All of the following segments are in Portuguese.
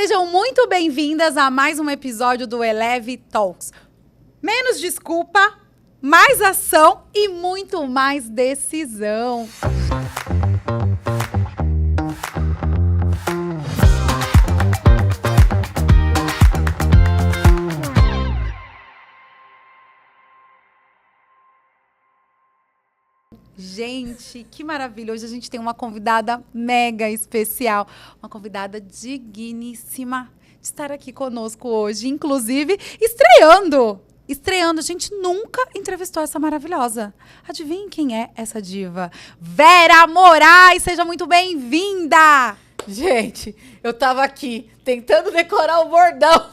Sejam muito bem-vindas a mais um episódio do Eleve Talks. Menos desculpa, mais ação e muito mais decisão. Gente, que maravilha! Hoje a gente tem uma convidada mega especial, uma convidada digníssima de estar aqui conosco hoje, inclusive estreando. A gente nunca entrevistou essa maravilhosa. Adivinhem quem é essa diva? Vera Moraes, seja muito bem-vinda! Gente, eu tava aqui tentando decorar o bordão.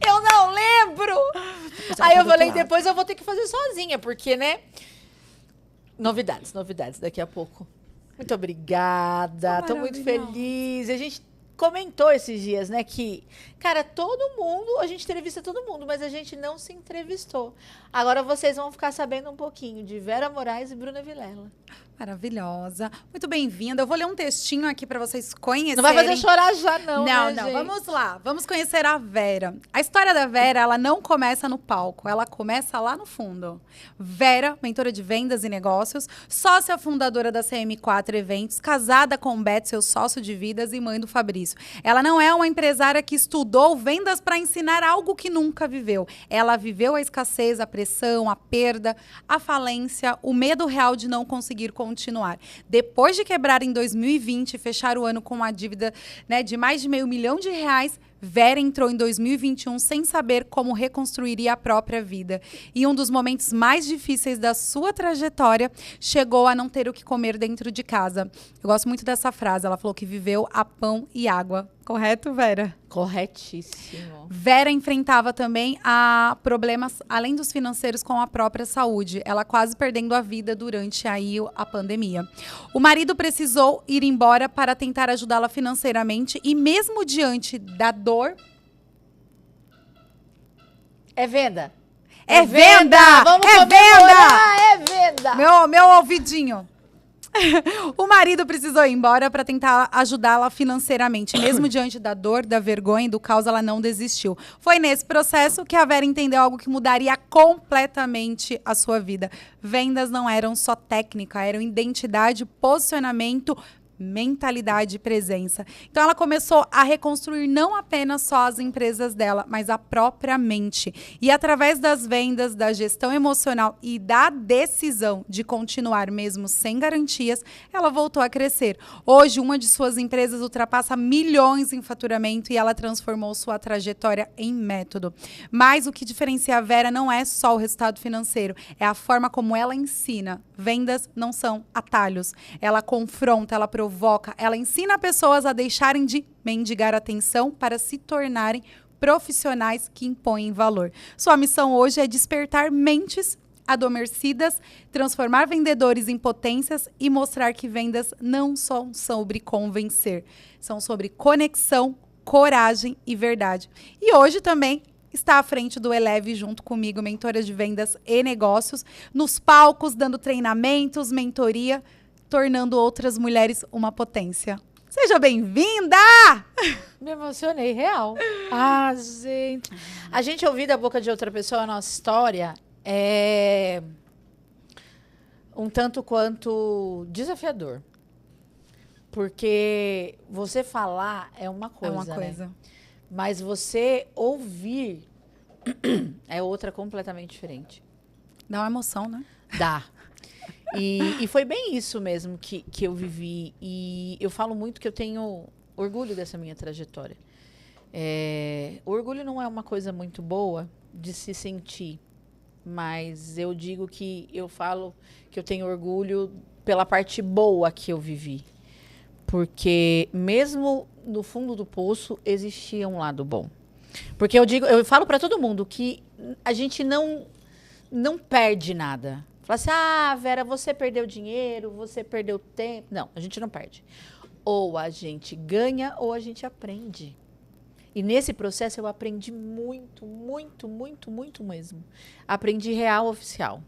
Eu não lembro! Aí eu falei, depois eu vou ter que fazer sozinha, porque, né? Novidades daqui a pouco. Muito obrigada, tô muito feliz. A gente comentou esses dias, né, que, cara, todo mundo, a gente entrevista todo mundo, mas a gente não se entrevistou. Agora vocês vão ficar sabendo um pouquinho de Vera Moraes e Bruna Vilela. Maravilhosa. Muito bem-vinda. Eu vou ler um textinho aqui para vocês conhecerem. Não vai fazer chorar já, não, Não, né, não. gente? Vamos lá. Vamos conhecer a Vera. A história da Vera, ela não começa no palco. Ela começa lá no fundo. Vera, mentora de vendas e negócios, sócia fundadora da CM4 Eventos, casada com o Beto, seu sócio de vidas, e mãe do Fabrício. Ela não é uma empresária que estudou vendas para ensinar algo que nunca viveu. Ela viveu a escassez, a pressão, a perda, a falência, o medo real de não conseguir continuar. Depois de quebrar em 2020 e fechar o ano com uma dívida, né, de mais de R$500 mil, Vera entrou em 2021 sem saber como reconstruiria a própria vida. E um dos momentos mais difíceis da sua trajetória chegou a não ter o que comer dentro de casa. Eu gosto muito dessa frase. Ela falou que viveu a pão e água. Correto, Vera? Corretíssimo. Vera enfrentava também problemas, além dos financeiros, com a própria saúde. Ela quase perdendo a vida durante aí a pandemia. O marido precisou ir embora para tentar ajudá-la financeiramente e mesmo diante da dor... É venda. É venda! Vamos é venda! É venda! Meu ouvidinho. O marido precisou ir embora para tentar ajudá-la financeiramente. Mesmo diante da dor, da vergonha e do caos, ela não desistiu. Foi nesse processo que a Vera entendeu algo que mudaria completamente a sua vida. Vendas não eram só técnica, eram identidade, posicionamento, mentalidade e presença. Então ela começou a reconstruir não apenas só as empresas dela, mas a própria mente. E através das vendas, da gestão emocional e da decisão de continuar mesmo sem garantias, ela voltou a crescer. Hoje, uma de suas empresas ultrapassa milhões em faturamento e ela transformou sua trajetória em método. Mas o que diferencia a Vera não é só o resultado financeiro, é a forma como ela ensina. Vendas não são atalhos. Ela confronta, ela provoca, ela ensina pessoas a deixarem de mendigar atenção para se tornarem profissionais que impõem valor. Sua missão hoje é despertar mentes adormecidas, transformar vendedores em potências e mostrar que vendas não são sobre convencer, são sobre conexão, coragem e verdade. E hoje também está à frente do Eleve junto comigo, mentora de vendas e negócios, nos palcos, dando treinamentos, mentoria, tornando outras mulheres uma potência. Seja bem-vinda! Me emocionei, real. Ah, gente. A gente ouvir da boca de outra pessoa a nossa história é um tanto quanto desafiador. Porque você falar é uma coisa, né? Mas você ouvir é outra completamente diferente. Dá uma emoção, né? Dá. E foi bem isso mesmo que eu vivi. E eu falo muito que eu tenho orgulho dessa minha trajetória. O orgulho não é uma coisa muito boa de se sentir. Mas eu digo que eu falo que eu tenho orgulho pela parte boa que eu vivi. Porque mesmo no fundo do poço existia um lado bom. Porque eu falo para todo mundo que a gente não perde nada. Fala assim, Vera, você perdeu dinheiro, você perdeu tempo. Não, a gente não perde. Ou a gente ganha ou a gente aprende. E nesse processo eu aprendi muito, muito, muito, muito mesmo. Aprendi real oficial.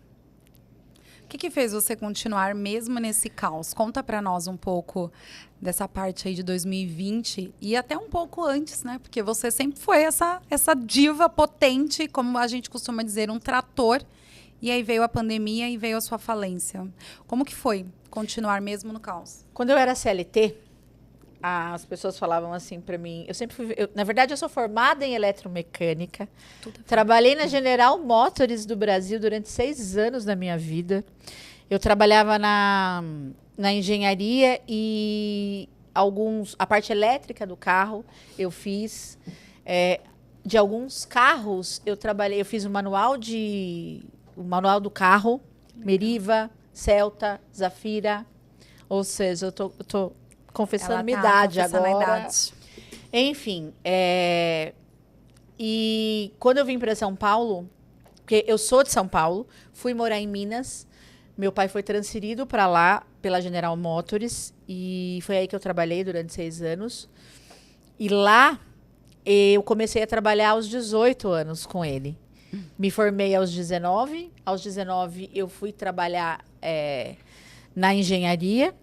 O que fez você continuar mesmo nesse caos? Conta pra nós um pouco dessa parte aí de 2020 e até um pouco antes, né? Porque você sempre foi essa diva potente, como a gente costuma dizer, um trator. E aí veio a pandemia e veio a sua falência. Como que foi continuar mesmo no caos? Quando eu era CLT, as pessoas falavam assim para mim, eu sempre fui, na verdade eu sou formada em eletromecânica, trabalhei na General Motors do Brasil durante 6 anos da minha vida. Eu trabalhava na engenharia e a parte elétrica do carro eu fiz. De alguns carros eu trabalhei, eu fiz o manual do carro, Meriva, Celta, Zafira, ou seja, eu tô confessando minha idade agora. Enfim, e quando eu vim para São Paulo, porque eu sou de São Paulo, fui morar em Minas, meu pai foi transferido para lá pela General Motors e foi aí que eu trabalhei durante 6 anos. E lá eu comecei a trabalhar aos 18 anos com ele. Me formei aos 19. Aos 19 eu fui trabalhar na engenharia.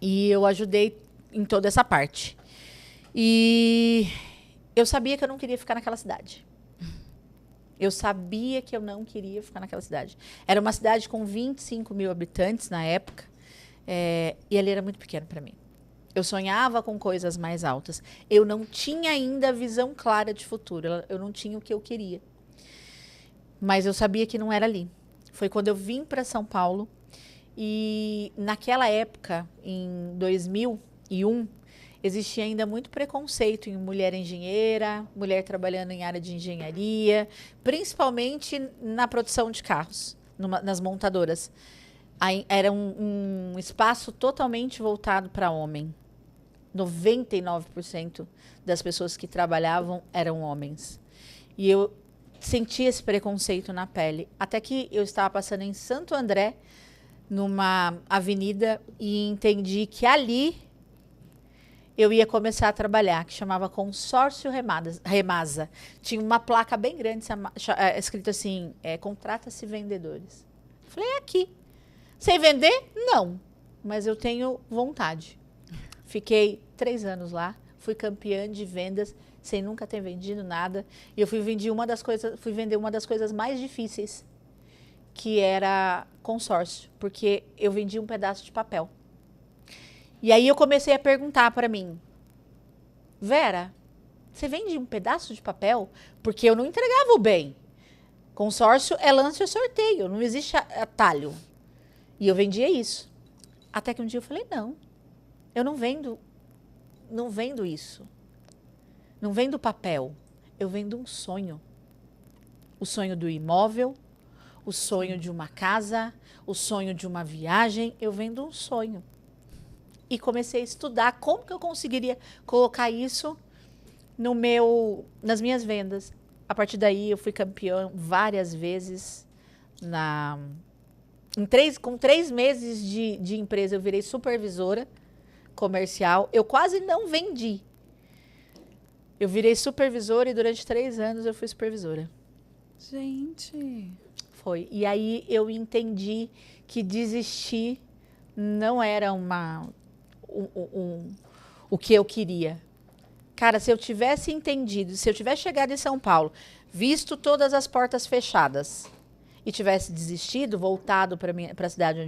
E eu ajudei em toda essa parte. E eu sabia que eu não queria ficar naquela cidade. Eu sabia que eu não queria ficar naquela cidade. Era uma cidade com 25 mil habitantes na época. E ali era muito pequeno para mim. Eu sonhava com coisas mais altas. Eu não tinha ainda visão clara de futuro. Eu não tinha o que eu queria. Mas eu sabia que não era ali. Foi quando eu vim para São Paulo. E naquela época, em 2001, existia ainda muito preconceito em mulher engenheira, mulher trabalhando em área de engenharia, principalmente na produção de carros, nas montadoras. Aí, era um espaço totalmente voltado para homem. 99% das pessoas que trabalhavam eram homens. E eu senti esse preconceito na pele. Até que eu estava passando em Santo André, numa avenida, e entendi que ali eu ia começar a trabalhar, que chamava Consórcio Remasa. Tinha uma placa bem grande, escrito assim, contrata-se vendedores. Falei, é aqui. Sei vender? Não. Mas eu tenho vontade. Fiquei 3 anos lá, fui campeã de vendas, sem nunca ter vendido nada. E eu fui vender uma das coisas mais difíceis, que era consórcio, porque eu vendia um pedaço de papel. E aí eu comecei a perguntar para mim, Vera, você vende um pedaço de papel? Porque eu não entregava o bem. Consórcio é lance ou sorteio, não existe atalho. E eu vendia isso. Até que um dia eu falei, não, eu não vendo isso. Não vendo papel, eu vendo um sonho. O sonho do imóvel, o sonho de uma casa, o sonho de uma viagem, eu vendo um sonho. E comecei a estudar como que eu conseguiria colocar isso nas minhas vendas. A partir daí, eu fui campeã várias vezes. Com 3 meses de empresa, eu virei supervisora comercial. Eu quase não vendi. Eu virei supervisora e durante 3 anos eu fui supervisora. Gente... Foi. E aí eu entendi que desistir não era o que eu queria. Cara, se eu tivesse entendido, se eu tivesse chegado em São Paulo, visto todas as portas fechadas e tivesse desistido, voltado para a cidade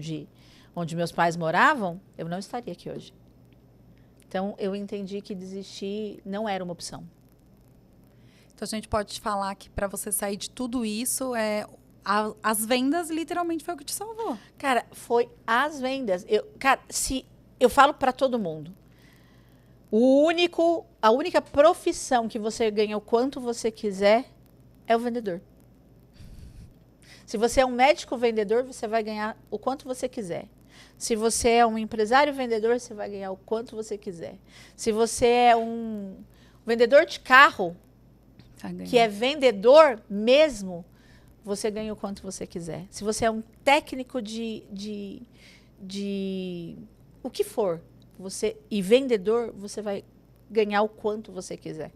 onde meus pais moravam, eu não estaria aqui hoje. Então, eu entendi que desistir não era uma opção. Então, a gente pode falar que para você sair de tudo isso, as vendas literalmente foi o que te salvou. Cara, foi as vendas. Eu falo para todo mundo. A única profissão que você ganha o quanto você quiser é o vendedor. Se você é um médico vendedor, você vai ganhar o quanto você quiser. Se você é um empresário vendedor, você vai ganhar o quanto você quiser. Se você é um vendedor de carro, que é vendedor mesmo, você ganha o quanto você quiser. Se você é um técnico de o que for, e vendedor, você vai ganhar o quanto você quiser.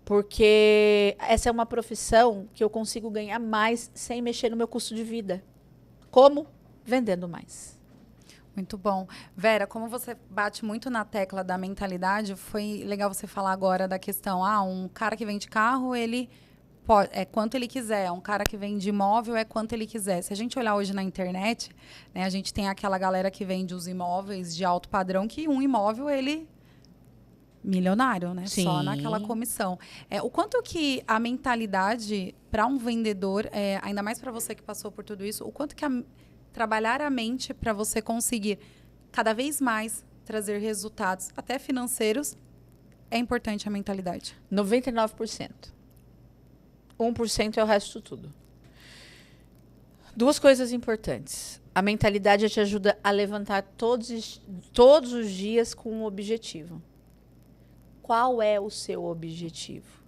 Porque essa é uma profissão que eu consigo ganhar mais sem mexer no meu custo de vida. Como? Vendendo mais. Muito bom. Vera, como você bate muito na tecla da mentalidade, foi legal você falar agora da questão, um cara que vende carro, ele pode, é quanto ele quiser. Um cara que vende imóvel é quanto ele quiser. Se a gente olhar hoje na internet, né, a gente tem aquela galera que vende os imóveis de alto padrão, que um imóvel, ele milionário, né? Sim. Só naquela comissão. O quanto que a mentalidade para um vendedor, ainda mais para você que passou por tudo isso, o quanto que trabalhar a mente para você conseguir cada vez mais trazer resultados, até financeiros, é importante a mentalidade. 99%. 1% é o resto tudo. Duas coisas importantes. A mentalidade te ajuda a levantar todos os dias com um objetivo. Qual é o seu objetivo?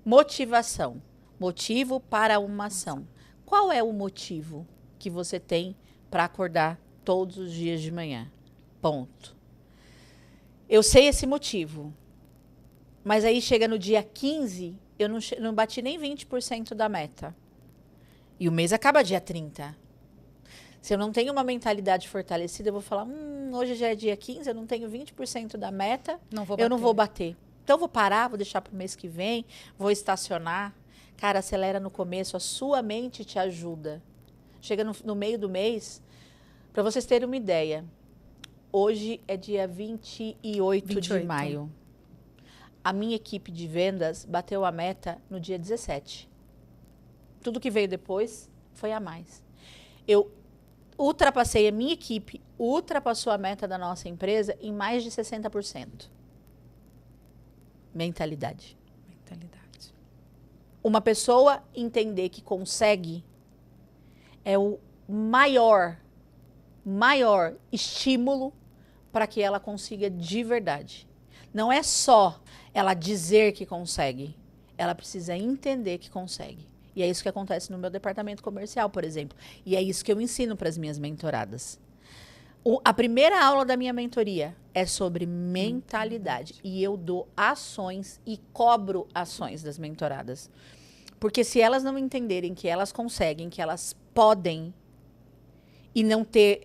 Motivação. Motivo para uma ação. Qual é o motivo que você tem para acordar todos os dias de manhã? Ponto. Eu sei esse motivo. Mas aí chega no dia 15, eu não bati nem 20% da meta. E o mês acaba dia 30. Se eu não tenho uma mentalidade fortalecida, eu vou falar, hoje já é dia 15, eu não tenho 20% da meta, eu não vou bater. Então, eu vou parar, vou deixar para o mês que vem, vou estacionar. Cara, acelera no começo, a sua mente te ajuda. Chega no meio do mês, para vocês terem uma ideia, hoje é dia 28 de maio. A minha equipe de vendas bateu a meta no dia 17. Tudo que veio depois foi a mais. Eu ultrapassei, a minha equipe ultrapassou a meta da nossa empresa em mais de 60%. Mentalidade. Uma pessoa entender que consegue é o maior estímulo para que ela consiga de verdade. Não é só ela dizer que consegue, ela precisa entender que consegue. E é isso que acontece no meu departamento comercial, por exemplo. E é isso que eu ensino para as minhas mentoradas. A primeira aula da minha mentoria é sobre mentalidade. E eu dou ações e cobro ações das mentoradas. Porque se elas não entenderem que elas conseguem, que elas podem, e não ter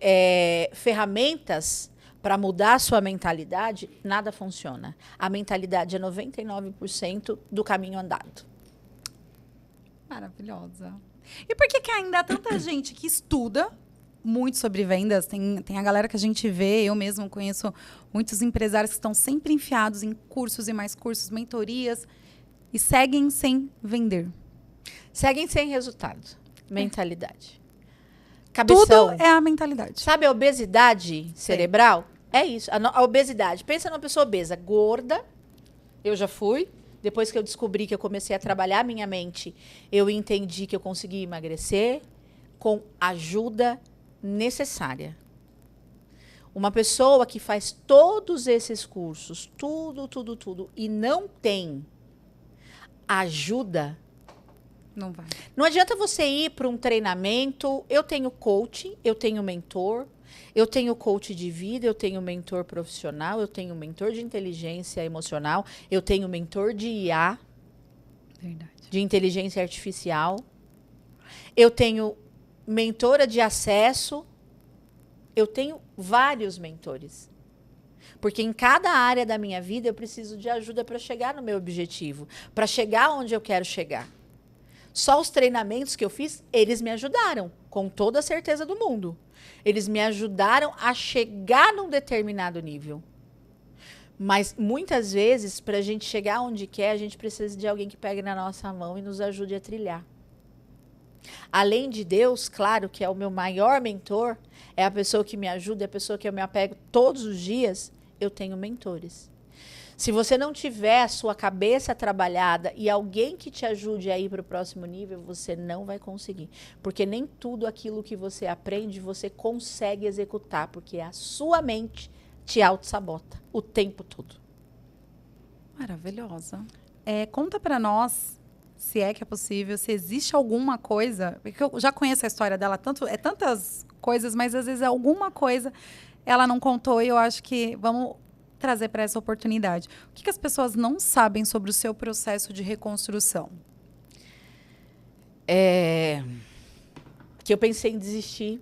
ferramentas para mudar a sua mentalidade, nada funciona. A mentalidade é 99% do caminho andado. Maravilhosa. E por que ainda há tanta gente que estuda muito sobre vendas? Tem a galera que a gente vê, eu mesmo conheço muitos empresários que estão sempre enfiados em cursos e mais cursos, mentorias, e seguem sem vender. Seguem sem resultado. Mentalidade. Cabeção. Tudo é a mentalidade. Sabe a obesidade cerebral? É isso. A obesidade. Pensa numa pessoa obesa, gorda. Eu já fui. Depois que eu descobri que eu comecei a trabalhar a minha mente, eu entendi que eu consegui emagrecer com ajuda necessária. Uma pessoa que faz todos esses cursos, tudo, e não tem ajuda, não vai. Não adianta você ir para um treinamento. Eu tenho coach, eu tenho mentor, eu tenho coach de vida, eu tenho mentor profissional, eu tenho mentor de inteligência emocional, eu tenho mentor de IA, verdade, de inteligência artificial, eu tenho mentora de acesso, eu tenho vários mentores. Porque em cada área da minha vida eu preciso de ajuda para chegar no meu objetivo, para chegar onde eu quero chegar. Só os treinamentos que eu fiz, eles me ajudaram, com toda a certeza do mundo. Eles me ajudaram a chegar num determinado nível. Mas, muitas vezes, para a gente chegar onde quer, a gente precisa de alguém que pegue na nossa mão e nos ajude a trilhar. Além de Deus, claro, que é o meu maior mentor, é a pessoa que me ajuda, é a pessoa que eu me apego todos os dias, eu tenho mentores. Se você não tiver a sua cabeça trabalhada e alguém que te ajude a ir para o próximo nível, você não vai conseguir. Porque nem tudo aquilo que você aprende, você consegue executar. Porque a sua mente te auto-sabota o tempo todo. Maravilhosa. Conta para nós, se é que é possível, se existe alguma coisa... Porque eu já conheço a história dela, tantas coisas, mas às vezes alguma coisa ela não contou e eu acho que vamos trazer para essa oportunidade. O que as pessoas não sabem sobre o seu processo de reconstrução? Que eu pensei em desistir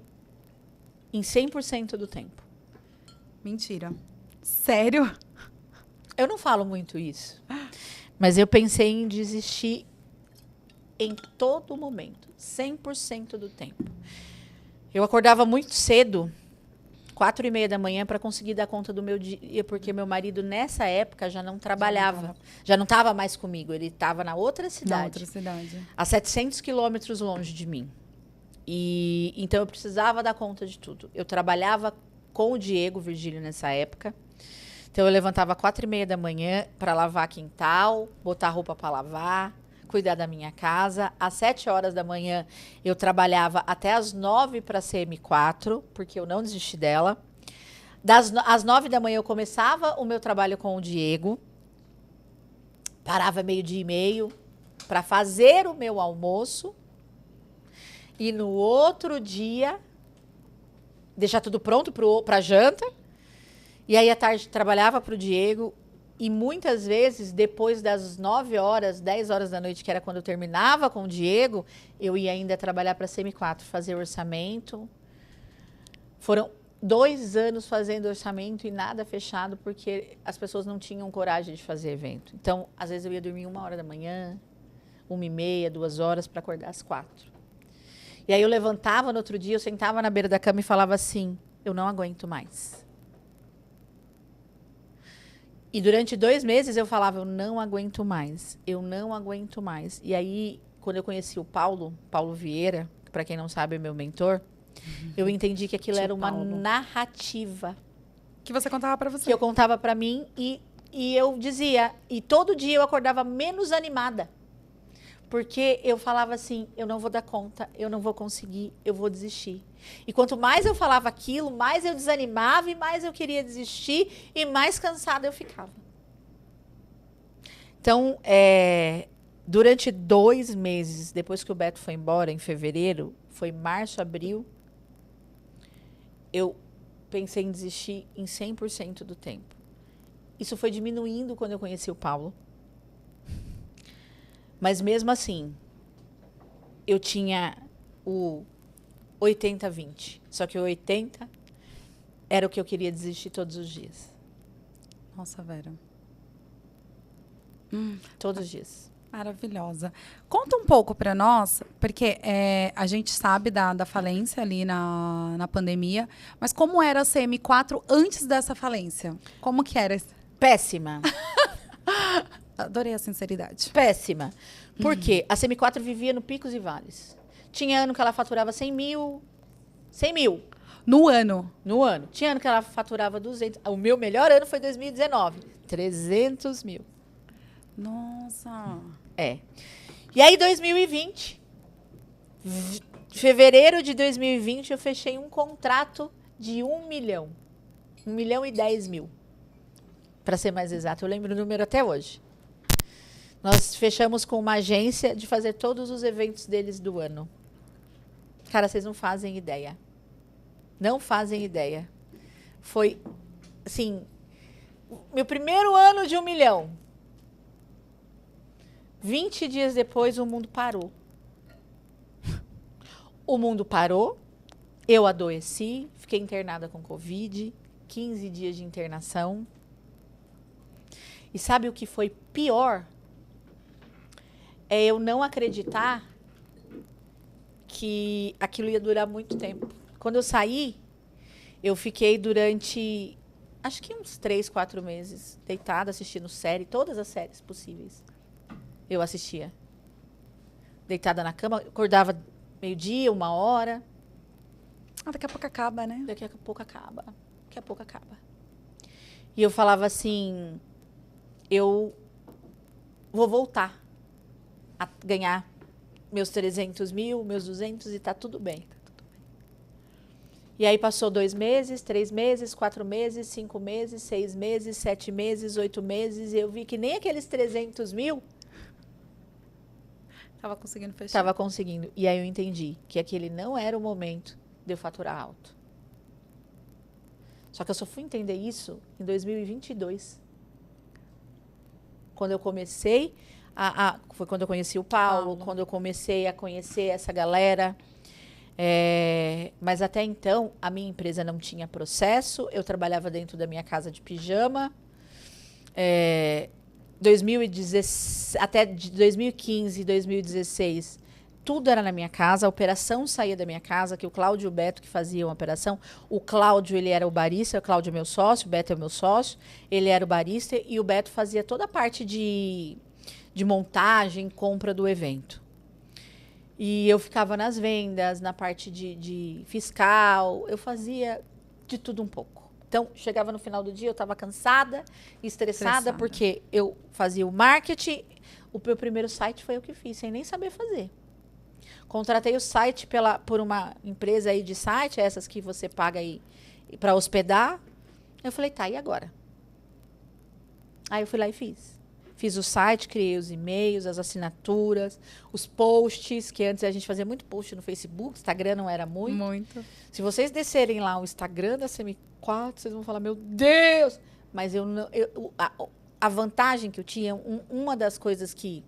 em 100% do tempo. Mentira. Sério? Eu não falo muito isso. Mas eu pensei em desistir em todo momento. 100% do tempo. Eu acordava muito cedo, 4h30 da manhã, para conseguir dar conta do meu dia, porque meu marido, nessa época, já não trabalhava. Já não estava mais comigo. Ele estava na outra cidade. Na outra cidade. A 700 quilômetros longe de mim. E então eu precisava dar conta de tudo. Eu trabalhava com o Diego Virgílio nessa época. Então eu levantava 4h30 da manhã para lavar quintal, botar roupa para lavar, cuidar da minha casa. Às 7 horas da manhã eu trabalhava até às 9 para a CM4, porque eu não desisti dela. Às 9 da manhã eu começava o meu trabalho com o Diego. Parava 12h30 para fazer o meu almoço. E no outro dia, deixar tudo pronto para janta. E aí, à tarde, trabalhava para o Diego. E muitas vezes, depois das 9 horas, 10 horas da noite, que era quando eu terminava com o Diego, eu ia ainda trabalhar para a CM4, fazer orçamento. Foram 2 anos fazendo orçamento e nada fechado, porque as pessoas não tinham coragem de fazer evento. Então, às vezes, eu ia dormir 1 hora da manhã, 1h30, 2 horas, para acordar às 4. E aí eu levantava no outro dia, eu sentava na beira da cama e falava assim, eu não aguento mais. E durante 2 meses eu falava, eu não aguento mais, eu não aguento mais. E aí, quando eu conheci o Paulo Vieira, que para quem não sabe é meu mentor, eu entendi que aquilo era uma narrativa. Que você contava para você. Que eu contava para mim e eu dizia, e todo dia eu acordava menos animada. Porque eu falava assim, eu não vou dar conta, eu não vou conseguir, eu vou desistir. E quanto mais eu falava aquilo, mais eu desanimava e mais eu queria desistir e mais cansada eu ficava. Então, durante 2 meses, depois que o Beto foi embora, em fevereiro, foi março, abril, eu pensei em desistir em 100% do tempo. Isso foi diminuindo quando eu conheci o Paulo. Mas mesmo assim, eu tinha o 80-20. Só que o 80 era o que eu queria desistir todos os dias. Nossa, Vera. Todos os dias. Maravilhosa. Conta um pouco para nós, porque a gente sabe da falência ali na pandemia, mas como era a CM4 antes dessa falência? Como que era? Péssima. Adorei a sinceridade. Péssima. Por quê? A CM4 vivia no picos e vales. Tinha ano que ela faturava 100 mil. 100 mil. No ano? No ano. Tinha ano que ela faturava 200. O meu melhor ano foi 2019. 300 mil. Nossa. E aí, 2020. Fevereiro de 2020, eu fechei um contrato de 1 milhão. 1.010 mil. Para ser mais exato. Eu lembro o número até hoje. Nós fechamos com uma agência de fazer todos os eventos deles do ano. Cara, vocês não fazem ideia. Não fazem ideia. Foi, assim, meu primeiro ano de 1 milhão. 20 dias depois, o mundo parou. O mundo parou. Eu adoeci, fiquei internada com Covid. 15 dias de internação. E sabe o que foi pior? É eu não acreditar que aquilo ia durar muito tempo. Quando eu saí, eu fiquei durante, acho que uns 3, 4 meses, deitada, assistindo série, todas as séries possíveis. Eu assistia. Deitada na cama, acordava 12h, 1h. Daqui a pouco acaba, né? Daqui a pouco acaba. Daqui a pouco acaba. E eu falava assim, eu vou voltar a ganhar meus 300 mil, meus 200 e tá tudo bem. E aí passou 2 meses, 3 meses, 4 meses, 5 meses, 6 meses, 7 meses, 8 meses. E eu vi que nem aqueles 300 mil Tava conseguindo fechar. estava conseguindo. E aí eu entendi que aquele não era o momento de eu faturar alto. Só que eu só fui entender isso em 2022. Quando eu comecei foi quando eu conheci o Paulo, quando eu comecei a conhecer essa galera. Mas até então, a minha empresa não tinha processo, eu trabalhava dentro da minha casa de pijama. 2016, até de 2015, 2016, tudo era na minha casa, a operação saía da minha casa, que o Cláudio e o Beto que faziam a operação. O Cláudio, ele era o barista, o Cláudio é meu sócio, o Beto é meu sócio, ele era o barista e o Beto fazia toda a parte de montagem, compra do evento. E eu ficava nas vendas, na parte de fiscal, eu fazia de tudo um pouco. Então, chegava no final do dia, eu estava cansada, estressada, porque eu fazia o marketing. O meu primeiro site foi eu que fiz, sem nem saber fazer. Contratei o site por uma empresa aí de site, essas que você paga aí para hospedar. Eu falei, tá, e agora? Aí eu fui lá e fiz. Fiz o site, criei os e-mails, as assinaturas, os posts, que antes a gente fazia muito post no Facebook, Instagram não era muito. Muito. Se vocês descerem lá o Instagram da CM4, vocês vão falar, meu Deus! Mas a vantagem que eu tinha, uma das coisas que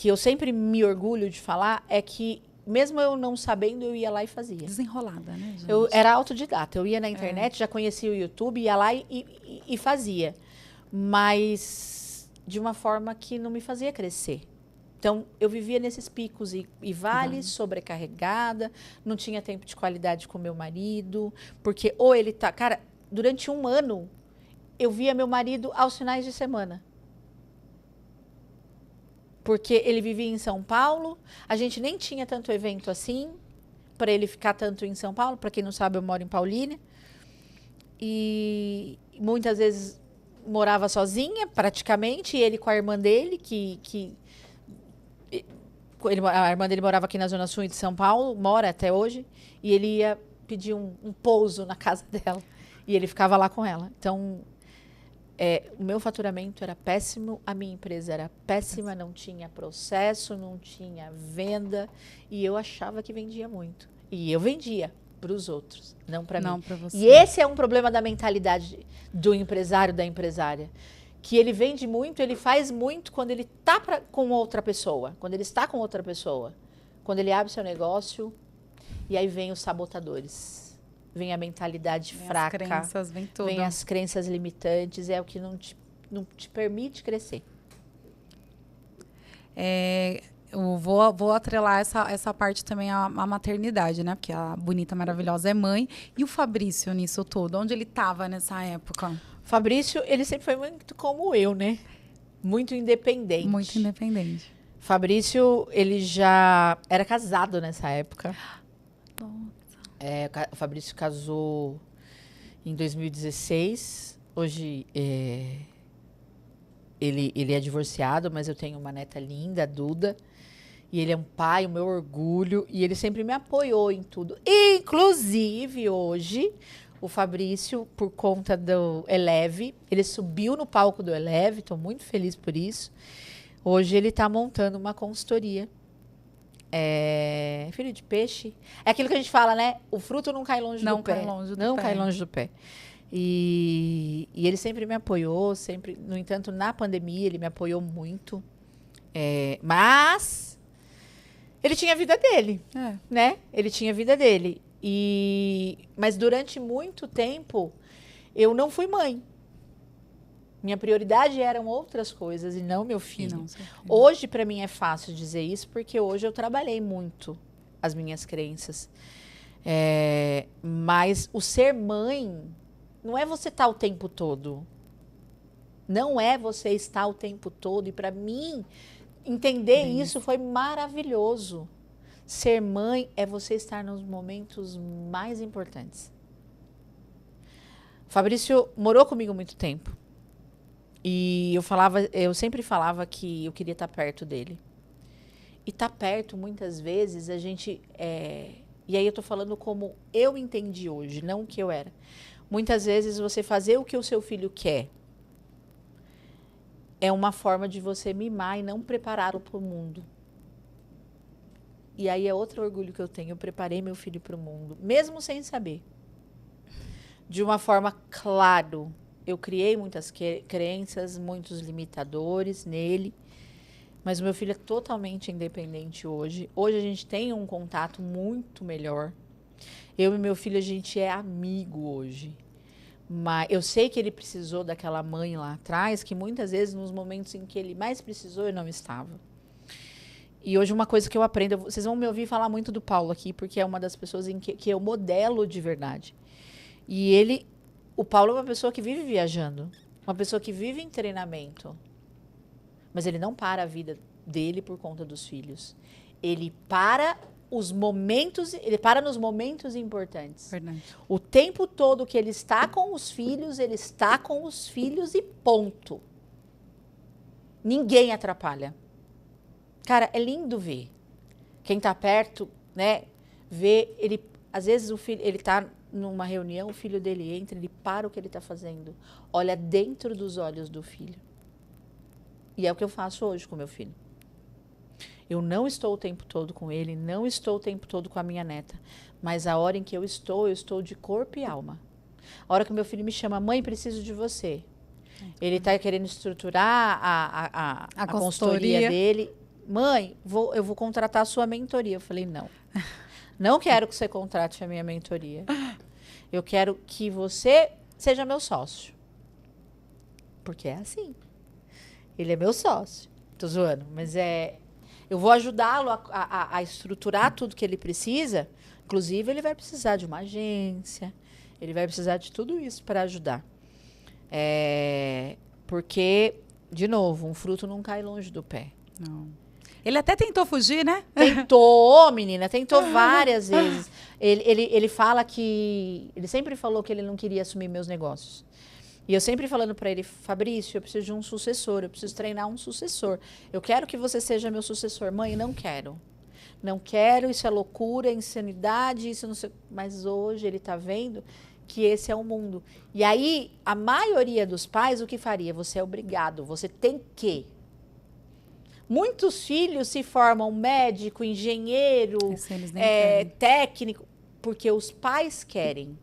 eu sempre me orgulho de falar é que, mesmo eu não sabendo, eu ia lá e fazia. Desenrolada, né, gente? Eu era autodidata. Eu ia na internet, já conhecia o YouTube, ia lá e fazia. Mas de uma forma que não me fazia crescer. Então, eu vivia nesses picos e vales, sobrecarregada, não tinha tempo de qualidade com meu marido, porque ou ele tá... Cara, durante um ano, eu via meu marido aos finais de semana. Porque ele vivia em São Paulo, a gente nem tinha tanto evento assim, para ele ficar tanto em São Paulo. Para quem não sabe, eu moro em Paulínia. E muitas vezes morava sozinha, praticamente, e ele com a irmã dele, a irmã dele morava aqui na Zona Sul de São Paulo, mora até hoje, e ele ia pedir um pouso na casa dela, e ele ficava lá com ela. Então, o meu faturamento era péssimo, a minha empresa era péssima, não tinha processo, não tinha venda, e eu achava que vendia muito. E eu vendia para os outros, não para mim. Não para você. E esse é um problema da mentalidade do empresário, da empresária. Que ele vende muito, ele faz muito quando ele está com outra pessoa. Quando ele está com outra pessoa. Quando ele abre seu negócio, e aí vem os sabotadores. Vem a mentalidade fraca. As crenças, vem tudo. Vem as crenças limitantes, é o que não te permite crescer. Eu vou atrelar essa parte também à maternidade, né? Porque a bonita, maravilhosa é mãe. E o Fabrício nisso tudo? Onde ele estava nessa época? Fabrício, ele sempre foi muito como eu, né? Muito independente. Muito independente. Fabrício, ele já era casado nessa época. O Fabrício casou em 2016. Hoje, ele é divorciado, mas eu tenho uma neta linda, a Duda. E ele é um pai, o meu orgulho. E ele sempre me apoiou em tudo. Inclusive, hoje, o Fabrício, por conta do Eleve, ele subiu no palco do Eleve. Estou muito feliz por isso. Hoje ele está montando uma consultoria. Filho de peixe. É aquilo que a gente fala, né? O fruto não cai longe do pé. Não cai longe do pé. E ele sempre me apoiou. Sempre, no entanto, na pandemia, ele me apoiou muito. Mas... ele tinha a vida dele, né? Ele tinha a vida dele. Mas durante muito tempo, eu não fui mãe. Minha prioridade eram outras coisas e não meu filho. Hoje, para mim, é fácil dizer isso, porque hoje eu trabalhei muito as minhas crenças. Mas o ser mãe não é você estar o tempo todo. Não é você estar o tempo todo. E para mim... entender isso foi maravilhoso. Ser mãe é você estar nos momentos mais importantes. Fabrício morou comigo muito tempo. E eu sempre falava que eu queria estar perto dele. E estar perto, muitas vezes, a gente... e aí eu estou falando como eu entendi hoje, não o que eu era. Muitas vezes você fazer o que o seu filho quer é uma forma de você mimar e não prepará-lo para o mundo. E aí é outro orgulho que eu tenho. Eu preparei meu filho para o mundo, mesmo sem saber. De uma forma, claro, eu criei muitas crenças, muitos limitadores nele, Mas o meu filho é totalmente independente hoje. Hoje a gente tem um contato muito melhor. Eu e meu filho, a gente é amigo hoje. Mas eu sei que ele precisou daquela mãe lá atrás, que muitas vezes, nos momentos em que ele mais precisou, eu não estava. E hoje uma coisa que eu aprendo, vocês vão me ouvir falar muito do Paulo aqui, porque é uma das pessoas em que eu modelo de verdade. E o Paulo é uma pessoa que vive viajando, uma pessoa que vive em treinamento. Mas ele não para a vida dele por conta dos filhos. Ele para nos momentos importantes. Verdade. O tempo todo que ele está com os filhos e ponto. Ninguém atrapalha. Cara, é lindo ver. Quem tá perto, né, vê ele, às vezes o filho, ele tá numa reunião, o filho dele entra, ele para o que ele tá fazendo, olha dentro dos olhos do filho. E é o que eu faço hoje com meu filho. Eu não estou o tempo todo com ele, não estou o tempo todo com a minha neta. Mas a hora em que eu estou de corpo e alma. A hora que meu filho me chama, mãe, preciso de você. Ele está querendo estruturar a consultoria dele. Mãe, eu vou contratar a sua mentoria. Eu falei, não. Não quero que você contrate a minha mentoria. Eu quero que você seja meu sócio. Porque é assim. Ele é meu sócio. Tô zoando, mas eu vou ajudá-lo a estruturar tudo que ele precisa. Inclusive, ele vai precisar de uma agência. Ele vai precisar de tudo isso para ajudar. Porque, de novo, um fruto não cai longe do pé. Não. Ele até tentou fugir, né? Tentou, menina. Tentou várias vezes. Ele fala que... Ele sempre falou que ele não queria assumir meus negócios. E eu sempre falando para ele, Fabrício, eu preciso de um sucessor, eu preciso treinar um sucessor. Eu quero que você seja meu sucessor. Mãe, não quero. Não quero, isso é loucura, é insanidade, isso não sei... Mas hoje ele está vendo que esse é o mundo. E aí, a maioria dos pais, o que faria? Você é obrigado, você tem que. Muitos filhos se formam médico, engenheiro, técnico, porque os pais querem.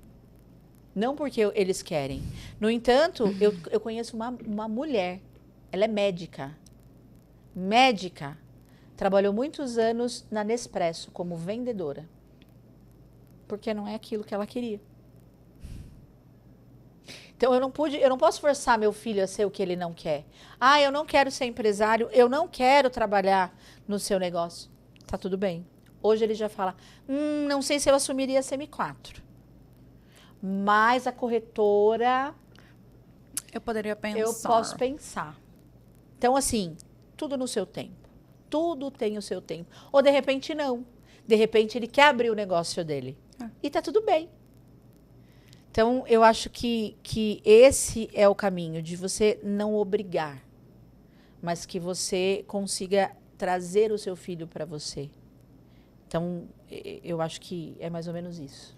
Não porque eles querem. No entanto, eu conheço uma mulher. Ela é médica. Médica. Trabalhou muitos anos na Nespresso como vendedora. Porque não é aquilo que ela queria. Então, eu não posso forçar meu filho a ser o que ele não quer. Ah, eu não quero ser empresário, eu não quero trabalhar no seu negócio. Tá tudo bem. Hoje ele já fala, não sei se eu assumiria a CM4. Mas a corretora... Eu poderia pensar. Eu posso pensar. Então, assim, tudo no seu tempo. Tudo tem o seu tempo. Ou, de repente, não. De repente, ele quer abrir o negócio dele. E tá tudo bem. Então, eu acho que esse é o caminho, de você não obrigar, mas que você consiga trazer o seu filho para você. Então, eu acho que é mais ou menos isso.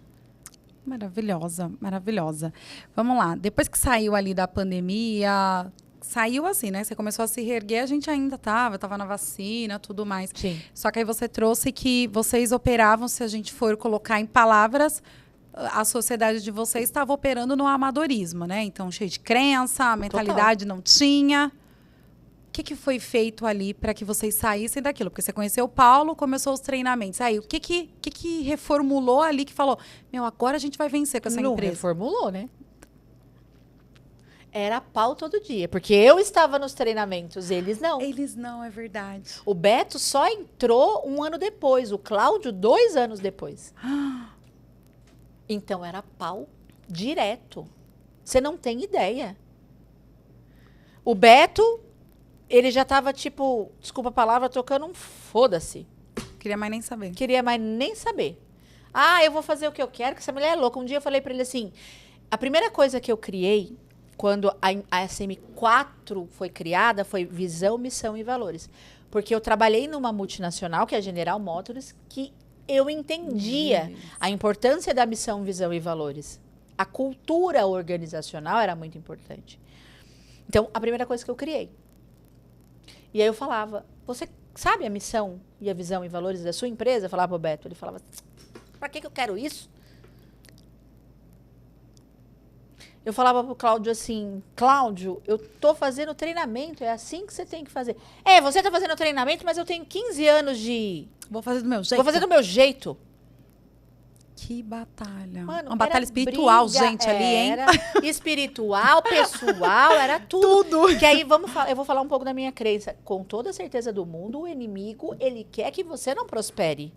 Maravilhosa, maravilhosa. Vamos lá. Depois que saiu ali da pandemia, saiu assim, né? Você começou a se reerguer, a gente ainda tava na vacina, tudo mais. Sim. Só que aí você trouxe que vocês operavam, se a gente for colocar em palavras, a sociedade de vocês estava operando no amadorismo, né? Então, cheio de crença, a mentalidade não tinha. O que foi feito ali para que vocês saíssem daquilo? Porque você conheceu o Paulo, começou os treinamentos. Aí, o que reformulou ali que falou, agora a gente vai vencer com essa empresa? Não reformulou, né? Era pau todo dia, porque eu estava nos treinamentos, eles não. Eles não, é verdade. O Beto só entrou 1 ano depois, o Cláudio 2 anos depois. Então, era pau direto. Você não tem ideia. O Beto... Ele já estava, tipo, desculpa a palavra, tocando um foda-se. Queria mais nem saber. Queria mais nem saber. Ah, eu vou fazer o que eu quero, que essa mulher é louca. Um dia eu falei para ele assim, a primeira coisa que eu criei, quando a SM4 foi criada, foi visão, missão e valores. Porque eu trabalhei numa multinacional, que é a General Motors, que eu entendia a importância da missão, visão e valores. A cultura organizacional era muito importante. Então, a primeira coisa que eu criei. E aí eu falava, você sabe a missão e a visão e valores da sua empresa? Eu falava pro Beto, ele falava, pra que eu quero isso? Eu falava pro Cláudio assim, Cláudio, eu tô fazendo treinamento, é assim que você tem que fazer. Você tá fazendo treinamento, mas eu tenho 15 anos de... Vou fazer do meu jeito. Vou fazer do meu jeito. Que batalha. Mano, uma batalha espiritual, briga, gente, ali, hein? Era espiritual, pessoal, era tudo. Que aí, eu vou falar um pouco da minha crença. Com toda a certeza do mundo, o inimigo, ele quer que você não prospere.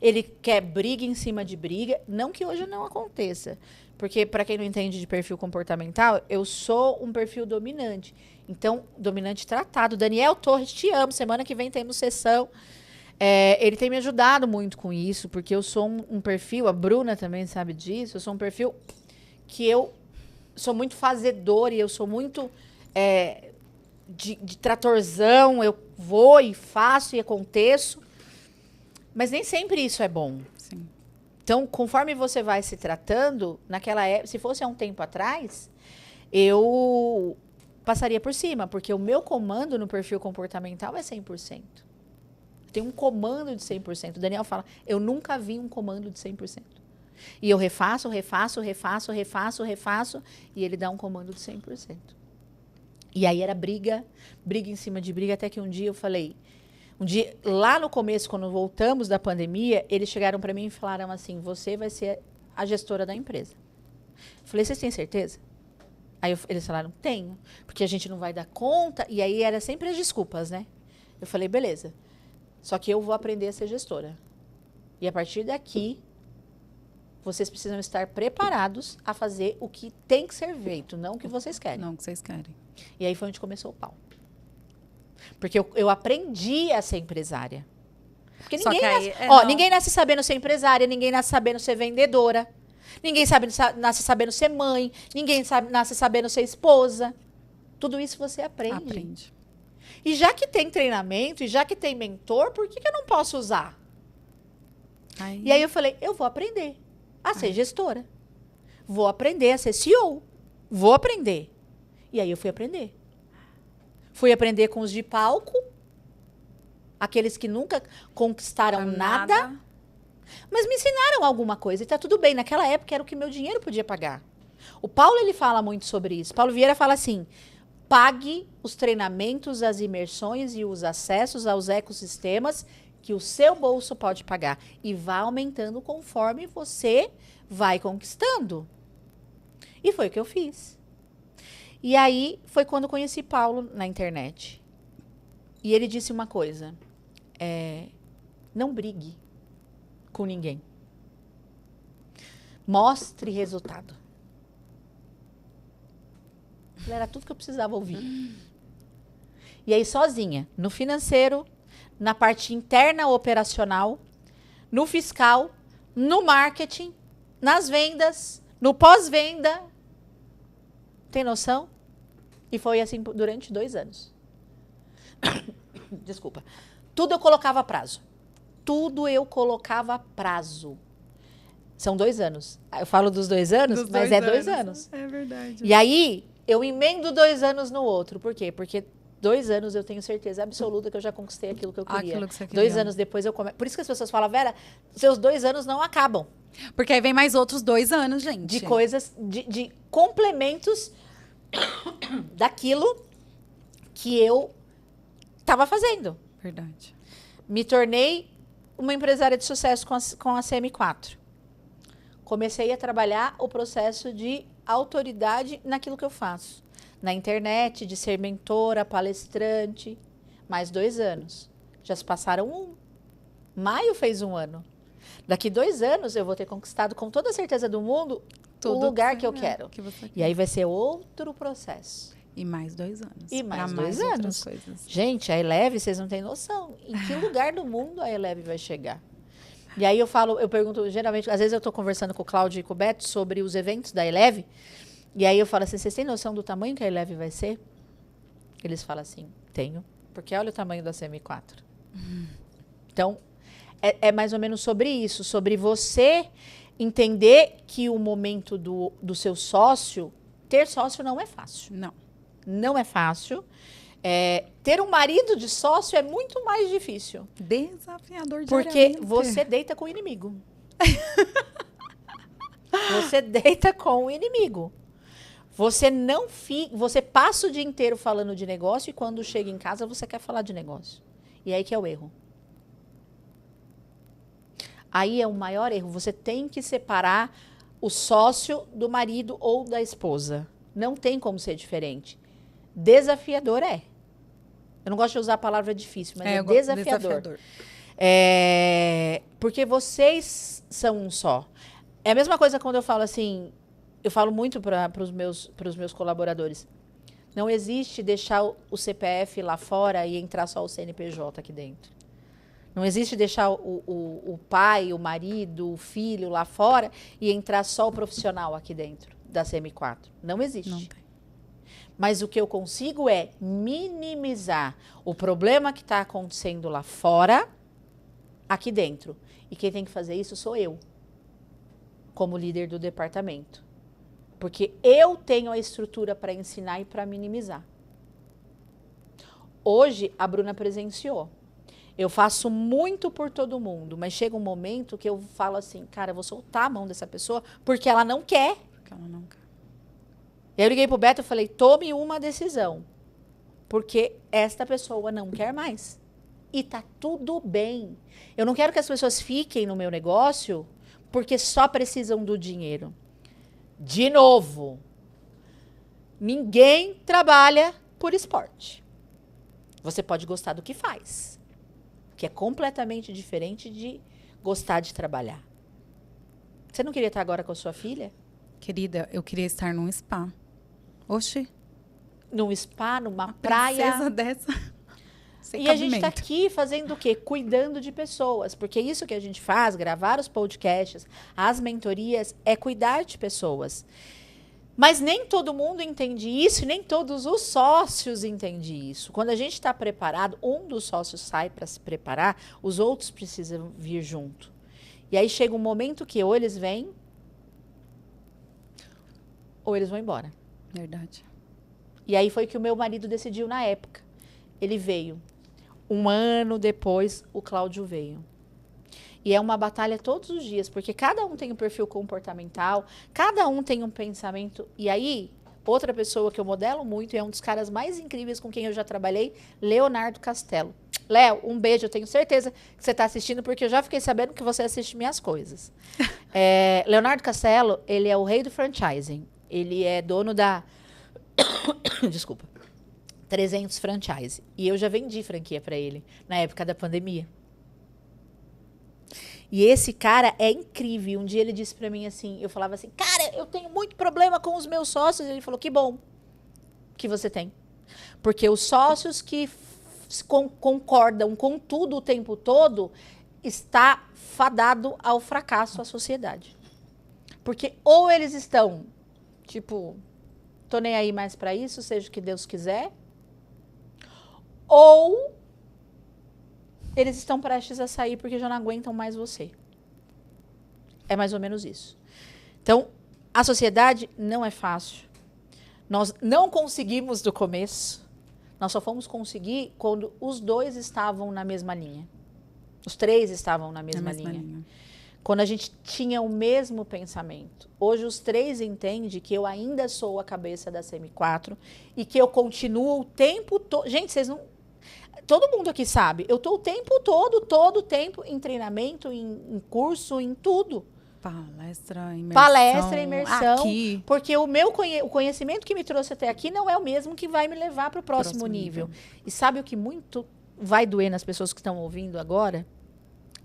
Ele quer briga em cima de briga. Não que hoje não aconteça. Porque, para quem não entende de perfil comportamental, eu sou um perfil dominante. Então, dominante tratado. Daniel Torres, te amo. Semana que vem temos sessão. Ele tem me ajudado muito com isso, porque eu sou um perfil, a Bruna também sabe disso, eu sou um perfil que eu sou muito fazedor e eu sou muito de tratorzão, eu vou e faço e aconteço, mas nem sempre isso é bom. Sim. Então, conforme você vai se tratando, naquela época, se fosse há um tempo atrás, eu passaria por cima, porque o meu comando no perfil comportamental é 100%. Tem um comando de 100%. O Daniel fala, eu nunca vi um comando de 100%. E eu refaço, e ele dá um comando de 100%. E aí era briga em cima de briga, até que um dia eu falei... lá no começo, quando voltamos da pandemia, eles chegaram para mim e falaram assim, você vai ser a gestora da empresa. Eu falei, vocês têm certeza? Aí eles falaram, tenho, porque a gente não vai dar conta. E aí era sempre as desculpas, né? Eu falei, beleza. Só que eu vou aprender a ser gestora. E a partir daqui, vocês precisam estar preparados a fazer o que tem que ser feito, não o que vocês querem. Não o que vocês querem. E aí foi onde começou o pau. Porque eu aprendi a ser empresária. Porque ninguém nasce sabendo ser empresária, ninguém nasce sabendo ser vendedora, ninguém nasce sabendo ser mãe, ninguém nasce sabendo ser esposa. Tudo isso você aprende. E já que tem treinamento, e já que tem mentor, por que eu não posso usar? E aí eu falei, eu vou aprender a ser gestora. Vou aprender a ser CEO. Vou aprender. E aí eu fui aprender. Fui aprender com os de palco, aqueles que nunca conquistaram nada, mas me ensinaram alguma coisa. E tá tudo bem, naquela época era o que meu dinheiro podia pagar. O Paulo, ele fala muito sobre isso. Paulo Vieira fala assim, pague os treinamentos, as imersões e os acessos aos ecossistemas que o seu bolso pode pagar. E vá aumentando conforme você vai conquistando. E foi o que eu fiz. E aí, foi quando eu conheci Paulo na internet. E ele disse uma coisa. Não brigue com ninguém. Mostre resultado. Era tudo que eu precisava ouvir. E aí, sozinha, no financeiro, na parte interna operacional, no fiscal, no marketing, nas vendas, no pós-venda. Tem noção? E foi assim durante 2 anos. Desculpa. Tudo eu colocava prazo. Tudo eu colocava prazo. São 2 anos. Eu falo dos 2 anos, mas é 2 anos. É verdade. E aí, eu emendo 2 anos no outro. Por quê? Porque 2 anos eu tenho certeza absoluta que eu já conquistei aquilo que eu queria. Aquilo que você queria. 2 anos depois eu começo. Por isso que as pessoas falam, Vera, seus 2 anos não acabam. Porque aí vem mais outros 2 anos, gente. De coisas, de complementos daquilo que eu estava fazendo. Verdade. Me tornei uma empresária de sucesso com a CM4. Comecei a trabalhar o processo de autoridade naquilo que eu faço. Na internet, de ser mentora, palestrante. Mais 2 anos. Já se passaram 1. Maio fez 1 ano. Daqui 2 anos eu vou ter conquistado com toda a certeza do mundo o lugar que eu quero. E aí vai ser outro processo. E mais 2 anos. E mais 2 anos. Gente, a Eleve, vocês não têm noção. Em que lugar do mundo a Eleve vai chegar? E aí eu pergunto, geralmente, às vezes eu estou conversando com o Cláudio e com o Beto sobre os eventos da Eleve. E aí eu falo assim, vocês têm noção do tamanho que a Eleve vai ser? Eles falam assim, tenho. Porque olha o tamanho da CM4. Então, é mais ou menos sobre isso. Sobre você entender que o momento do seu sócio, ter sócio não é fácil. Não é fácil. Ter um marido de sócio é muito mais difícil. Desafiador diariamente. Porque você deita com o inimigo. Você deita com o inimigo. Você passa o dia inteiro falando de negócio e quando chega em casa você quer falar de negócio. E aí que é o erro. Aí é o maior erro. Você tem que separar o sócio do marido ou da esposa. Não tem como ser diferente. Desafiador é. Eu não gosto de usar a palavra difícil, mas é desafiador. Porque vocês são um só. É a mesma coisa quando eu falo assim, eu falo muito para os meus colaboradores. Não existe deixar o CPF lá fora e entrar só o CNPJ aqui dentro. Não existe deixar o pai, o marido, o filho lá fora e entrar só o profissional aqui dentro da CM4. Não existe. Não tem. Mas o que eu consigo é minimizar o problema que está acontecendo lá fora, aqui dentro. E quem tem que fazer isso sou eu, como líder do departamento. Porque eu tenho a estrutura para ensinar e para minimizar. Hoje, a Bruna presenciou. Eu faço muito por todo mundo, mas chega um momento que eu falo assim, cara, eu vou soltar a mão dessa pessoa porque ela não quer. Porque ela não quer. Eu liguei pro Beto e falei, tome uma decisão, porque esta pessoa não quer mais. E tá tudo bem. Eu não quero que as pessoas fiquem no meu negócio porque só precisam do dinheiro. De novo, ninguém trabalha por esporte. Você pode gostar do que faz, que é completamente diferente de gostar de trabalhar. Você não queria estar agora com a sua filha? Querida, eu queria estar num spa. Oxi. Num spa, numa Uma praia. princesa dessa. Sem E a gente está cabimento. aqui fazendo o quê? Cuidando de pessoas. Porque isso que a gente faz, gravar os podcasts, as mentorias, é cuidar de pessoas. Mas nem todo mundo entende isso, e nem todos os sócios entendem isso. Quando a gente está preparado, um dos sócios sai para se preparar, os outros precisam vir junto. E aí chega um momento que ou eles vêm, ou eles vão embora. Verdade. E aí foi que o meu marido decidiu na época. Ele veio. Um ano depois, o Cláudio veio. E é uma batalha todos os dias, porque cada um tem um perfil comportamental, cada um tem um pensamento. E aí, outra pessoa que eu modelo muito, e é um dos caras mais incríveis com quem eu já trabalhei, Leonardo Castelo. Léo, um beijo, eu tenho certeza que você está assistindo, porque eu já fiquei sabendo que você assiste minhas coisas. Leonardo Castelo, ele é o rei do franchising. Ele é dono da... Desculpa. 300 franchise. E eu já vendi franquia para ele na época da pandemia. E esse cara é incrível. Um dia ele disse para mim assim, eu falava assim, cara, eu tenho muito problema com os meus sócios. Ele falou, que bom que você tem. Porque os sócios que concordam com tudo o tempo todo, está fadado ao fracasso a sociedade. Porque ou eles estão, tipo, tô nem aí mais para isso, seja o que Deus quiser, ou eles estão prestes a sair porque já não aguentam mais você. É mais ou menos isso. Então, a sociedade não é fácil. Nós não conseguimos do começo. Nós só fomos conseguir quando os dois estavam na mesma linha. Os três estavam na mesma linha. Quando a gente tinha o mesmo pensamento. Hoje os três entendem que eu ainda sou a cabeça da CM4 e que eu continuo o tempo todo. Gente, vocês não... Todo mundo aqui sabe, eu estou o tempo todo o tempo em treinamento, em curso, em tudo. Palestra, imersão. Aqui. Porque o conhecimento que me trouxe até aqui não é o mesmo que vai me levar para o próximo nível. E sabe o que muito vai doer nas pessoas que estão ouvindo agora?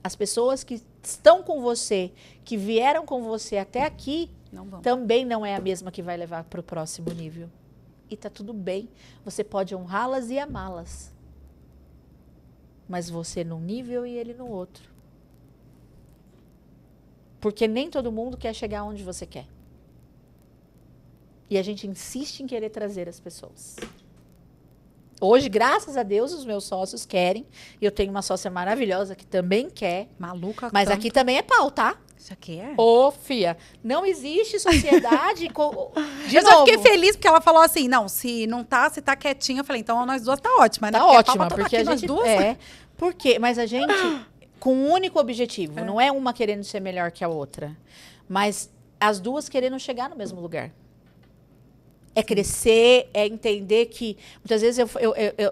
As pessoas que estão com você, que vieram com você até aqui, também não é a mesma que vai levar para o próximo nível. E tá tudo bem. Você pode honrá-las e amá-las. Mas você num nível e ele no outro. Porque nem todo mundo quer chegar onde você quer. E a gente insiste em querer trazer as pessoas. Hoje, graças a Deus, os meus sócios querem. E eu tenho uma sócia maravilhosa que também quer. Maluca. Mas aqui também é pau, tá? Isso aqui é? Ô, fia, não existe sociedade... Eu só fiquei feliz porque ela falou assim, não, se não tá, se tá quietinha, eu falei, então nós duas tá ótima, né? Tá ótima, porque a nós gente... duas. Mas a gente, com um único objetivo, não é uma querendo ser melhor que a outra, mas as duas querendo chegar no mesmo lugar. É crescer, é entender que... Muitas vezes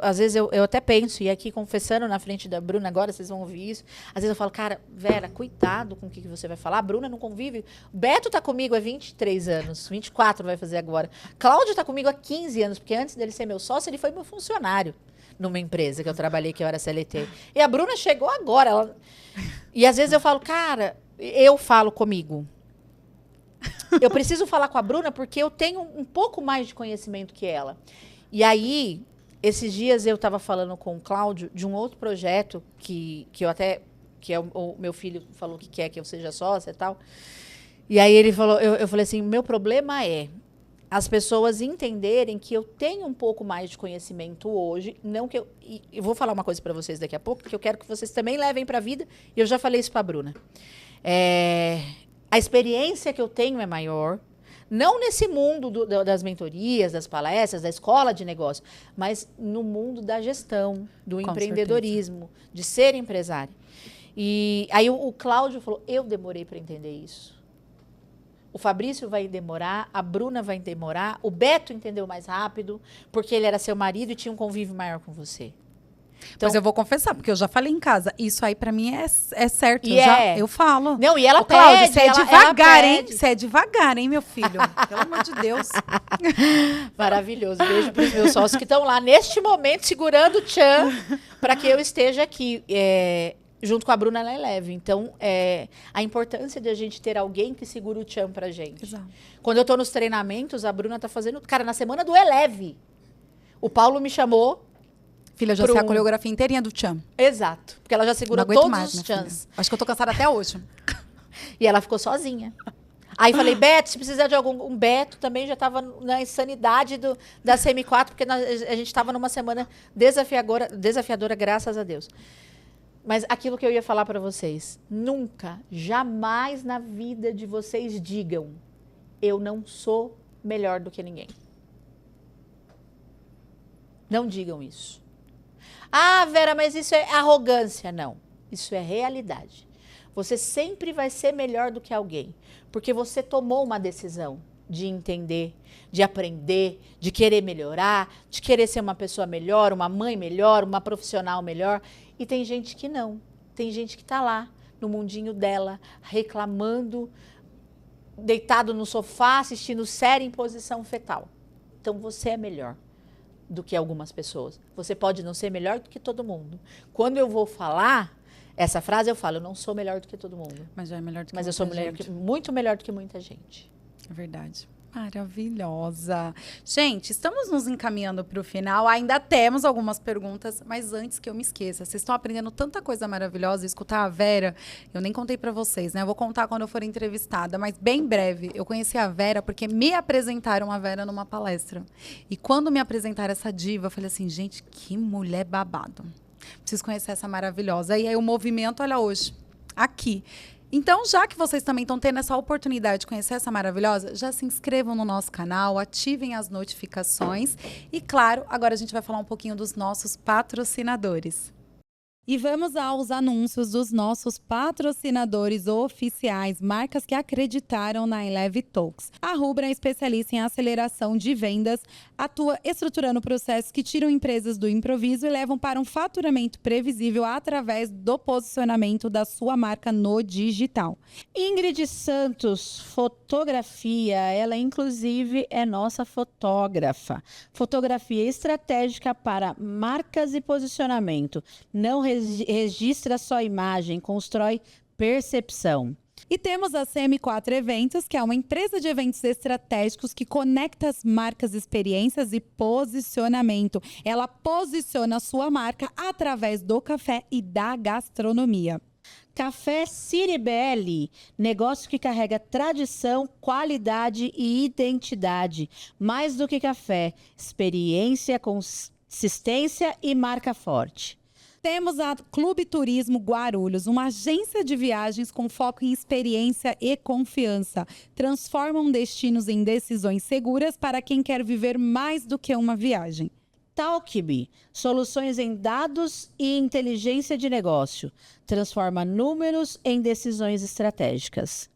às vezes eu até penso, e aqui confessando na frente da Bruna, agora vocês vão ouvir isso, às vezes eu falo, cara, Vera, cuidado com o que você vai falar. A Bruna não convive. Beto tá comigo há 23 anos, 24 vai fazer agora. Cláudio tá comigo há 15 anos, porque antes dele ser meu sócio, ele foi meu funcionário numa empresa que eu trabalhei, que eu era CLT. E a Bruna chegou agora. E às vezes eu falo, cara, eu falo comigo. Eu preciso falar com a Bruna porque eu tenho um pouco mais de conhecimento que ela. E aí, esses dias eu estava falando com o Cláudio de um outro projeto que eu até... que é o meu filho falou que quer que eu seja sócia e tal. E aí ele falou, eu falei assim, meu problema é as pessoas entenderem que eu tenho um pouco mais de conhecimento hoje, não que eu vou falar uma coisa para vocês daqui a pouco, que eu quero que vocês também levem para a vida, e eu já falei isso para a Bruna. A experiência que eu tenho é maior, não nesse mundo das mentorias, das palestras, da escola de negócio, mas no mundo da gestão, do empreendedorismo, de ser empresário. E aí o Cláudio falou, eu demorei para entender isso. O Fabrício vai demorar, a Bruna vai demorar, o Beto entendeu mais rápido, porque ele era seu marido e tinha um convívio maior com você. Então, mas eu vou confessar, porque eu já falei em casa. Isso aí pra mim é certo. Eu falo. Não, e ela Cláudio, pede. Você é devagar, hein? Você é devagar, hein, meu filho? Pelo amor de Deus. Maravilhoso. Beijo pros meus sócios que estão lá neste momento segurando o tchan para que eu esteja aqui. Junto com a Bruna, ela é leve. Então, a importância de a gente ter alguém que segura o tchan pra gente. Exato. Quando eu tô nos treinamentos, a Bruna tá fazendo... Cara, na semana do Eleve, o Paulo me chamou. Filha, eu já sei a coreografia inteirinha do tchan. Exato. Porque ela já segurou todos os tchans. Acho que eu tô cansada até hoje. E ela ficou sozinha. Aí falei, Beto, se precisar de algum... Beto também já estava na insanidade da CM4, porque a gente estava numa semana desafiadora, graças a Deus. Mas aquilo que eu ia falar para vocês, nunca, jamais na vida de vocês digam, eu não sou melhor do que ninguém. Não digam isso. Ah, Vera, mas isso é arrogância. Não, isso é realidade. Você sempre vai ser melhor do que alguém, porque você tomou uma decisão de entender, de aprender, de querer melhorar, de querer ser uma pessoa melhor, uma mãe melhor, uma profissional melhor. E tem gente que não. Tem gente que está lá, no mundinho dela, reclamando, deitado no sofá, assistindo série em posição fetal. Então você é melhor do que algumas pessoas. Você pode não ser melhor do que todo mundo. Quando eu vou falar essa frase, eu falo, eu não sou melhor do que todo mundo. Mas já é melhor do que Mas eu sou muito melhor do que muita gente. É verdade. Maravilhosa. Gente, estamos nos encaminhando para o final. Ainda temos algumas perguntas, mas antes que eu me esqueça, vocês estão aprendendo tanta coisa maravilhosa. Escutar a Vera, eu nem contei para vocês, né? Eu vou contar quando eu for entrevistada, mas bem breve. Eu conheci a Vera porque me apresentaram a Vera numa palestra. E quando me apresentaram essa diva, eu falei assim, gente, que mulher babado. Preciso conhecer essa maravilhosa. E aí o movimento, olha hoje, aqui. Então, já que vocês também estão tendo essa oportunidade de conhecer essa maravilhosa, já se inscrevam no nosso canal, ativem as notificações. E, claro, agora a gente vai falar um pouquinho dos nossos patrocinadores. E vamos aos anúncios dos nossos patrocinadores oficiais, marcas que acreditaram na Eleve Talks. A Rubra é especialista em aceleração de vendas, atua estruturando processos que tiram empresas do improviso e levam para um faturamento previsível através do posicionamento da sua marca no digital. Ingrid Santos, fotografia, ela inclusive é nossa fotógrafa. Fotografia estratégica para marcas e posicionamento. Não registra só imagem, constrói percepção. E temos a CM4 Eventos, que é uma empresa de eventos estratégicos que conecta as marcas, experiências e posicionamento. Ela posiciona a sua marca através do café e da gastronomia. Café Ciribelli, negócio que carrega tradição, qualidade e identidade. Mais do que café, experiência, consistência e marca forte. Temos a Clube Turismo Guarulhos, uma agência de viagens com foco em experiência e confiança. Transformam destinos em decisões seguras para quem quer viver mais do que uma viagem. Talkby, soluções em dados e inteligência de negócio. Transforma números em decisões estratégicas.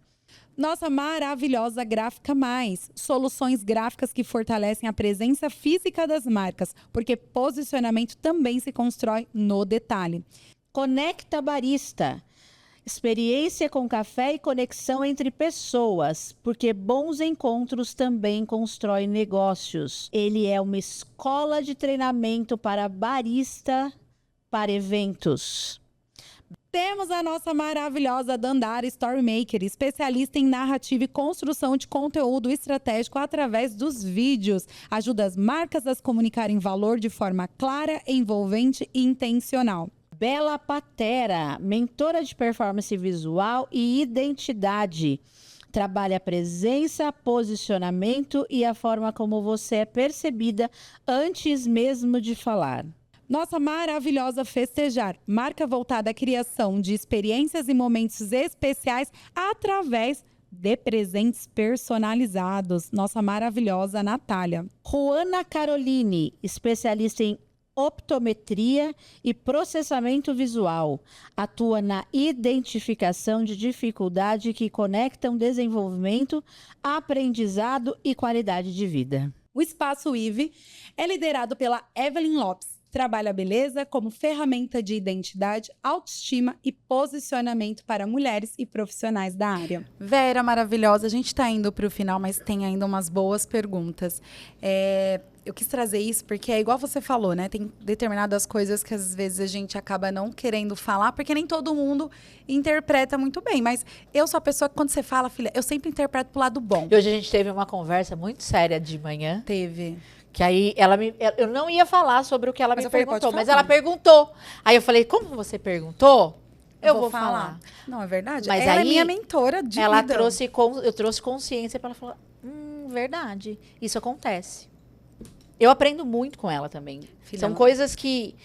Nossa maravilhosa Gráfica Mais. Soluções gráficas que fortalecem a presença física das marcas, porque posicionamento também se constrói no detalhe. Conecta Barista. Experiência com café e conexão entre pessoas, porque bons encontros também constroem negócios. Ele é uma escola de treinamento para barista para eventos. Temos a nossa maravilhosa Dandara Storymaker, especialista em narrativa e construção de conteúdo estratégico através dos vídeos. Ajuda as marcas a se comunicarem valor de forma clara, envolvente e intencional. Bela Patera, mentora de performance visual e identidade. Trabalha a presença, posicionamento e a forma como você é percebida antes mesmo de falar. Nossa maravilhosa Festejar, marca voltada à criação de experiências e momentos especiais através de presentes personalizados. Nossa maravilhosa Natália. Juana Caroline, especialista em optometria e processamento visual. Atua na identificação de dificuldade que conectam desenvolvimento, aprendizado e qualidade de vida. O Espaço IVE é liderado pela Evelyn Lopes. Trabalha a beleza como ferramenta de identidade, autoestima e posicionamento para mulheres e profissionais da área. Vera, maravilhosa, a gente está indo para o final, mas tem ainda umas boas perguntas. Eu quis trazer isso porque é igual você falou, né? Tem determinadas coisas que às vezes a gente acaba não querendo falar, porque nem todo mundo interpreta muito bem. Mas eu sou a pessoa que quando você fala, filha, eu sempre interpreto pro lado bom. E hoje a gente teve uma conversa muito séria de manhã. Teve. Que aí eu não ia falar sobre o que ela me perguntou, mas falar. ela perguntou. Aí eu falei, como você perguntou, eu vou falar. Não, é verdade. Mas ela aí, é minha mentora de ela vida. eu trouxe consciência para ela falar, verdade, isso acontece. Eu aprendo muito com ela também. Filha, São coisas que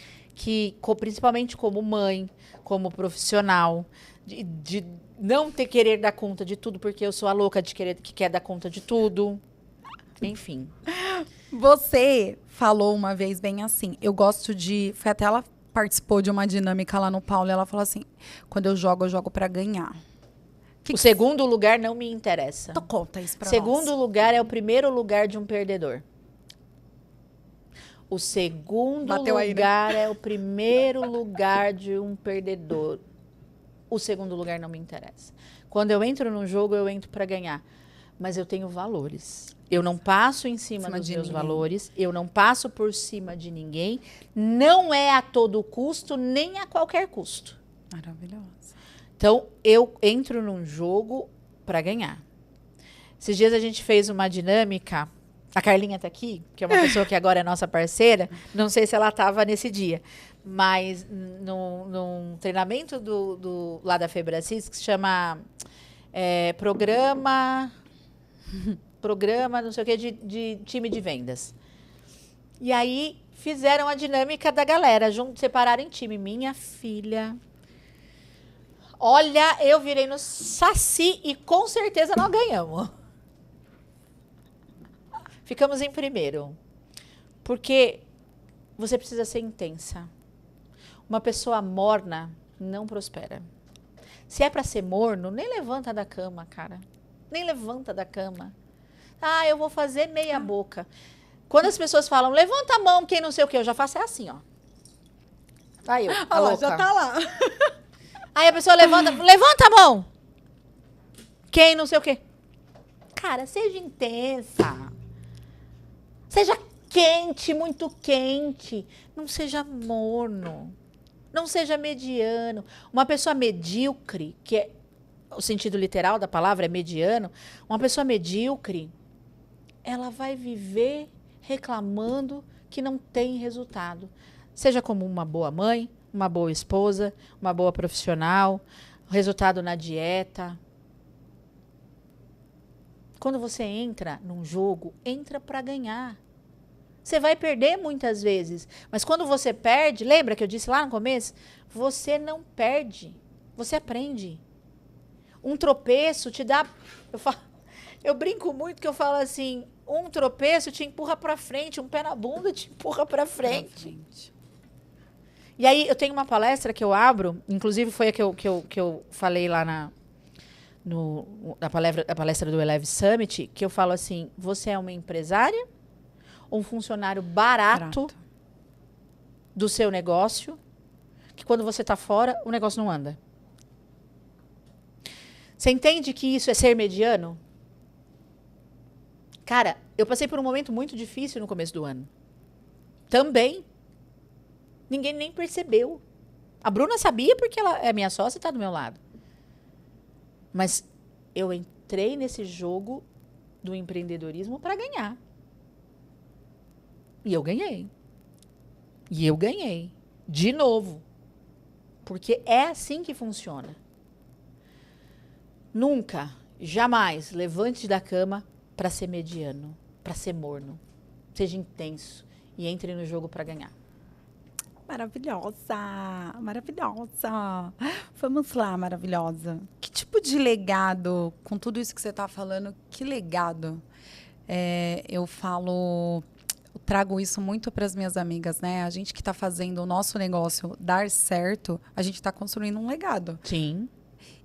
principalmente como mãe, como profissional, de não ter querer dar conta de tudo, porque eu sou a louca que quer dar conta de tudo. Enfim. Você falou uma vez bem assim, eu gosto de... Foi até ela participou de uma dinâmica lá no Paulo e ela falou assim, quando eu jogo pra ganhar. O segundo lugar não me interessa. Então conta isso pra Segundo nós. lugar é o primeiro lugar de um perdedor. O segundo Bateu aí, né? lugar é o primeiro lugar de um perdedor. O segundo lugar não me interessa. Quando eu entro num jogo, eu entro para ganhar. Mas eu tenho valores. Eu não passo em cima dos meus valores. Eu não passo por cima de ninguém. Não é a todo custo, nem a qualquer custo. Maravilhosa. Então, eu entro num jogo para ganhar. Esses dias a gente fez uma dinâmica. A Carlinha tá aqui, que é uma pessoa que agora é nossa parceira. Não sei se ela estava nesse dia. Mas num treinamento lá da Febracis, que se chama Programa, não sei o que, de time de vendas. E aí fizeram a dinâmica da galera, separaram em time. Minha filha... Olha, eu virei no saci e com certeza nós ganhamos. Ficamos em primeiro. Porque você precisa ser intensa. Uma pessoa morna não prospera. Se é para ser morno, nem levanta da cama, cara. Nem levanta da cama. Ah, eu vou fazer meia boca. Quando as pessoas falam, levanta a mão, quem não sei o que, eu já faço assim, ó. Aí eu, a louca. Já tá lá. Aí a pessoa levanta a mão. Quem não sei o quê. Cara, seja intensa. Seja quente, muito quente. Não seja morno. Não seja mediano. Uma pessoa medíocre, que é o sentido literal da palavra é mediano, uma pessoa medíocre, ela vai viver reclamando que não tem resultado. Seja como uma boa mãe, uma boa esposa, uma boa profissional, resultado na dieta. Quando você entra num jogo, entra para ganhar. Você vai perder muitas vezes, mas quando você perde, lembra que eu disse lá no começo? Você não perde, você aprende. Um tropeço te dá... Eu brinco muito que eu falo assim, um tropeço te empurra para frente, um pé na bunda te empurra para frente. E aí eu tenho uma palestra que eu abro, inclusive foi a que eu falei lá na palestra do Eleve Summit, que eu falo assim, você é uma empresária, um funcionário barato do seu negócio, que quando você está fora, o negócio não anda. Você entende que isso é ser mediano? Cara, eu passei por um momento muito difícil no começo do ano. Também. Ninguém nem percebeu. A Bruna sabia porque ela é minha sócia e está do meu lado. Mas eu entrei nesse jogo do empreendedorismo para ganhar. E eu ganhei. E eu ganhei. De novo. Porque é assim que funciona. Nunca, jamais levante da cama para ser mediano, para ser morno. Seja intenso e entre no jogo para ganhar. Maravilhosa, maravilhosa. Vamos lá, maravilhosa. Que tipo de legado, com tudo isso que você está falando, que legado? Eu trago isso muito para as minhas amigas, né? A gente que está fazendo o nosso negócio dar certo, a gente está construindo um legado. Sim.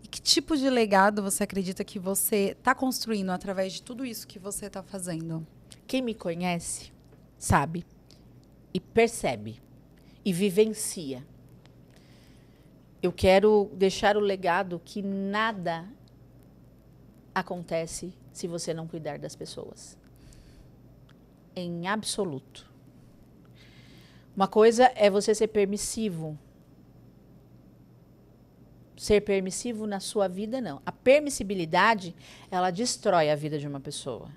E que tipo de legado você acredita que você está construindo através de tudo isso que você está fazendo? Quem me conhece sabe e percebe e vivencia. Eu quero deixar o legado que nada acontece se você não cuidar das pessoas. Em absoluto. Uma coisa é você ser permissivo. Ser permissivo na sua vida, não. A permissibilidade, ela destrói a vida de uma pessoa.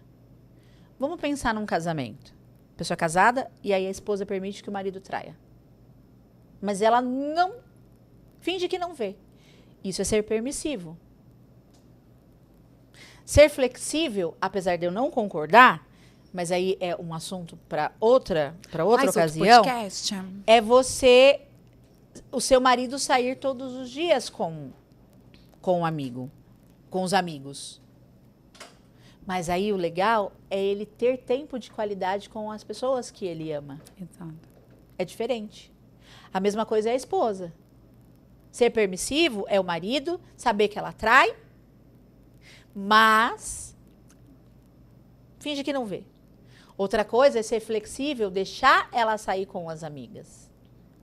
Vamos pensar num casamento. Pessoa casada e aí a esposa permite que o marido traia. Mas ela não finge que não vê. Isso é ser permissivo. Ser flexível, apesar de eu não concordar, mas aí é um assunto para outra ocasião, é você, o seu marido sair todos os dias com um amigo, com os amigos. Mas aí o legal é ele ter tempo de qualidade com as pessoas que ele ama. Exato. É diferente. A mesma coisa é a esposa. Ser permissivo é o marido saber que ela trai, mas finge que não vê. Outra coisa é ser flexível, deixar ela sair com as amigas.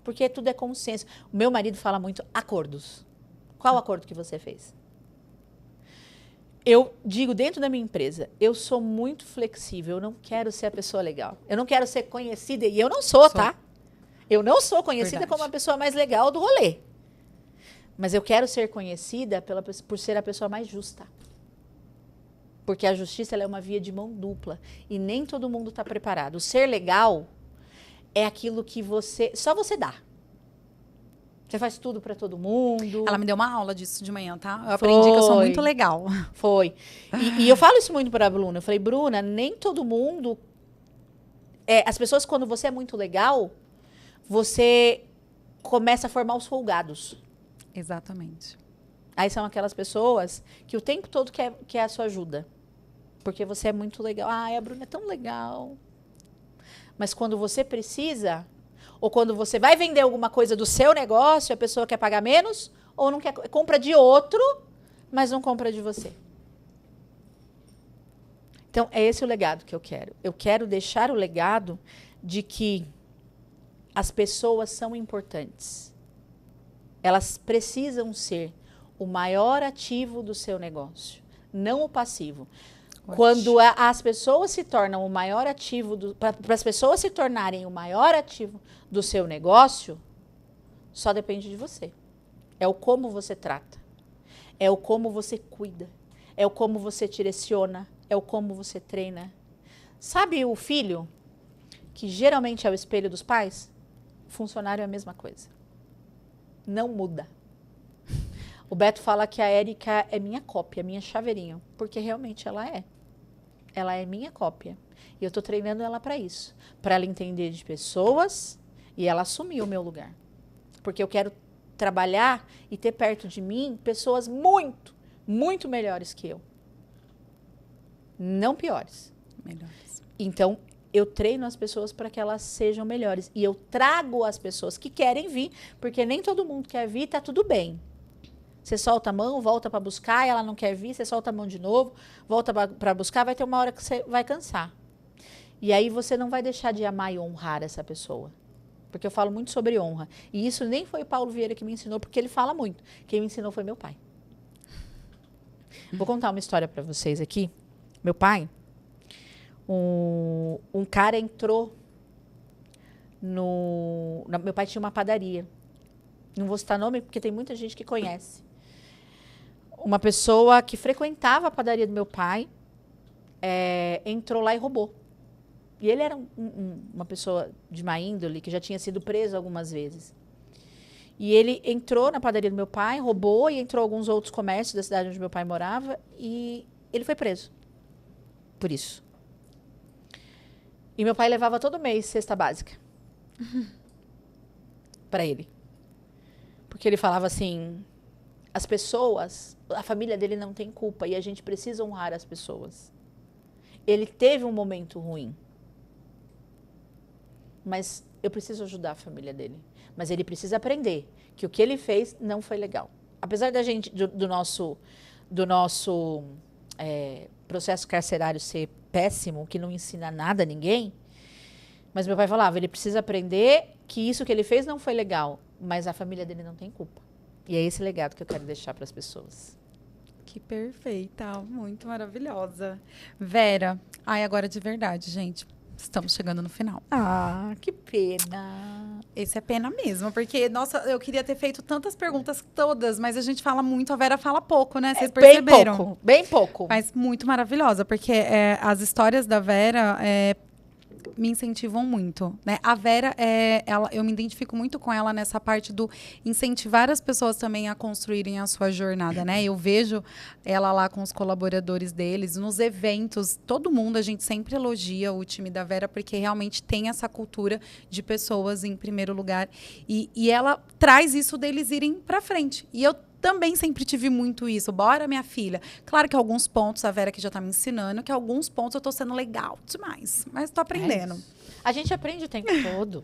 Porque tudo é consenso. O meu marido fala muito acordos. Qual acordo que você fez? Eu digo dentro da minha empresa, eu sou muito flexível, eu não quero ser a pessoa legal. Eu não quero ser conhecida, e eu não sou, tá? Eu não sou conhecida como a pessoa mais legal do rolê. Mas eu quero ser conhecida por ser a pessoa mais justa. Porque a justiça ela é uma via de mão dupla. E nem todo mundo está preparado. O ser legal é aquilo que só você dá. Você faz tudo para todo mundo. Ela me deu uma aula disso de manhã, tá? Eu aprendi que eu sou muito legal. Foi. E eu falo isso muito para a Bruna. Eu falei, Bruna, nem todo mundo... as pessoas, quando você é muito legal, você começa a formar os folgados. Exatamente. Aí são aquelas pessoas que o tempo todo quer a sua ajuda. Porque você é muito legal. Ai, a Bruna é tão legal. Mas quando você precisa, ou quando você vai vender alguma coisa do seu negócio, a pessoa quer pagar menos, ou não quer, compra de outro, mas não compra de você. Então, é esse o legado que eu quero. Eu quero deixar o legado de que as pessoas são importantes. Elas precisam ser o maior ativo do seu negócio, não o passivo. Quando as pessoas se tornam o maior ativo, para as pessoas se tornarem o maior ativo do seu negócio, só depende de você. É o como você trata, é o como você cuida, é o como você direciona, é o como você treina. Sabe o filho, que geralmente é o espelho dos pais? O funcionário é a mesma coisa. Não muda. O Beto fala que a Érica é minha cópia, minha chaveirinho, porque realmente ela é. Ela é minha cópia. E eu estou treinando ela para isso. Para ela entender de pessoas e ela assumir o meu lugar. Porque eu quero trabalhar e ter perto de mim pessoas muito, muito melhores que eu. Não piores. Melhores. Então, eu treino as pessoas para que elas sejam melhores. E eu trago as pessoas que querem vir, porque nem todo mundo quer vir, tá tudo bem. Você solta a mão, volta para buscar, ela não quer vir, você solta a mão de novo, volta para buscar, vai ter uma hora que você vai cansar. E aí você não vai deixar de amar e honrar essa pessoa. Porque eu falo muito sobre honra. E isso nem foi o Paulo Vieira que me ensinou, porque ele fala muito. Quem me ensinou foi meu pai. Vou contar uma história para vocês aqui. Meu pai, um cara entrou meu pai tinha uma padaria. Não vou citar nome, porque tem muita gente que conhece. Uma pessoa que frequentava a padaria do meu pai entrou lá e roubou. E ele era uma pessoa de má índole, que já tinha sido preso algumas vezes. E ele entrou na padaria do meu pai, roubou e entrou em alguns outros comércios da cidade onde meu pai morava e ele foi preso por isso. E meu pai levava todo mês cesta básica para ele. Porque ele falava assim, as pessoas, a família dele não tem culpa e a gente precisa honrar as pessoas. Ele teve um momento ruim. Mas eu preciso ajudar a família dele. Mas ele precisa aprender que o que ele fez não foi legal. Apesar da gente, do nosso processo carcerário ser péssimo, que não ensina nada a ninguém, mas meu pai falava, ele precisa aprender que isso que ele fez não foi legal, mas a família dele não tem culpa. E é esse legado que eu quero deixar para as pessoas. Que perfeita, muito maravilhosa. Vera, agora de verdade, gente. Estamos chegando no final. Ah, que pena. Esse é pena mesmo, porque, nossa, eu queria ter feito tantas perguntas todas, mas a gente fala muito, a Vera fala pouco, né? Vocês perceberam? Bem pouco. Mas muito maravilhosa, porque as histórias da Vera me incentivam muito, né? A Vera, eu me identifico muito com ela nessa parte do incentivar as pessoas também a construírem a sua jornada, né? Eu vejo ela lá com os colaboradores deles, nos eventos, todo mundo, a gente sempre elogia o time da Vera, porque realmente tem essa cultura de pessoas em primeiro lugar. E ela traz isso deles irem pra frente. E eu também sempre tive muito isso. Bora, minha filha. Claro que alguns pontos, a Vera que já tá me ensinando, que alguns pontos eu tô sendo legal demais. Mas tô aprendendo. A gente aprende o tempo todo.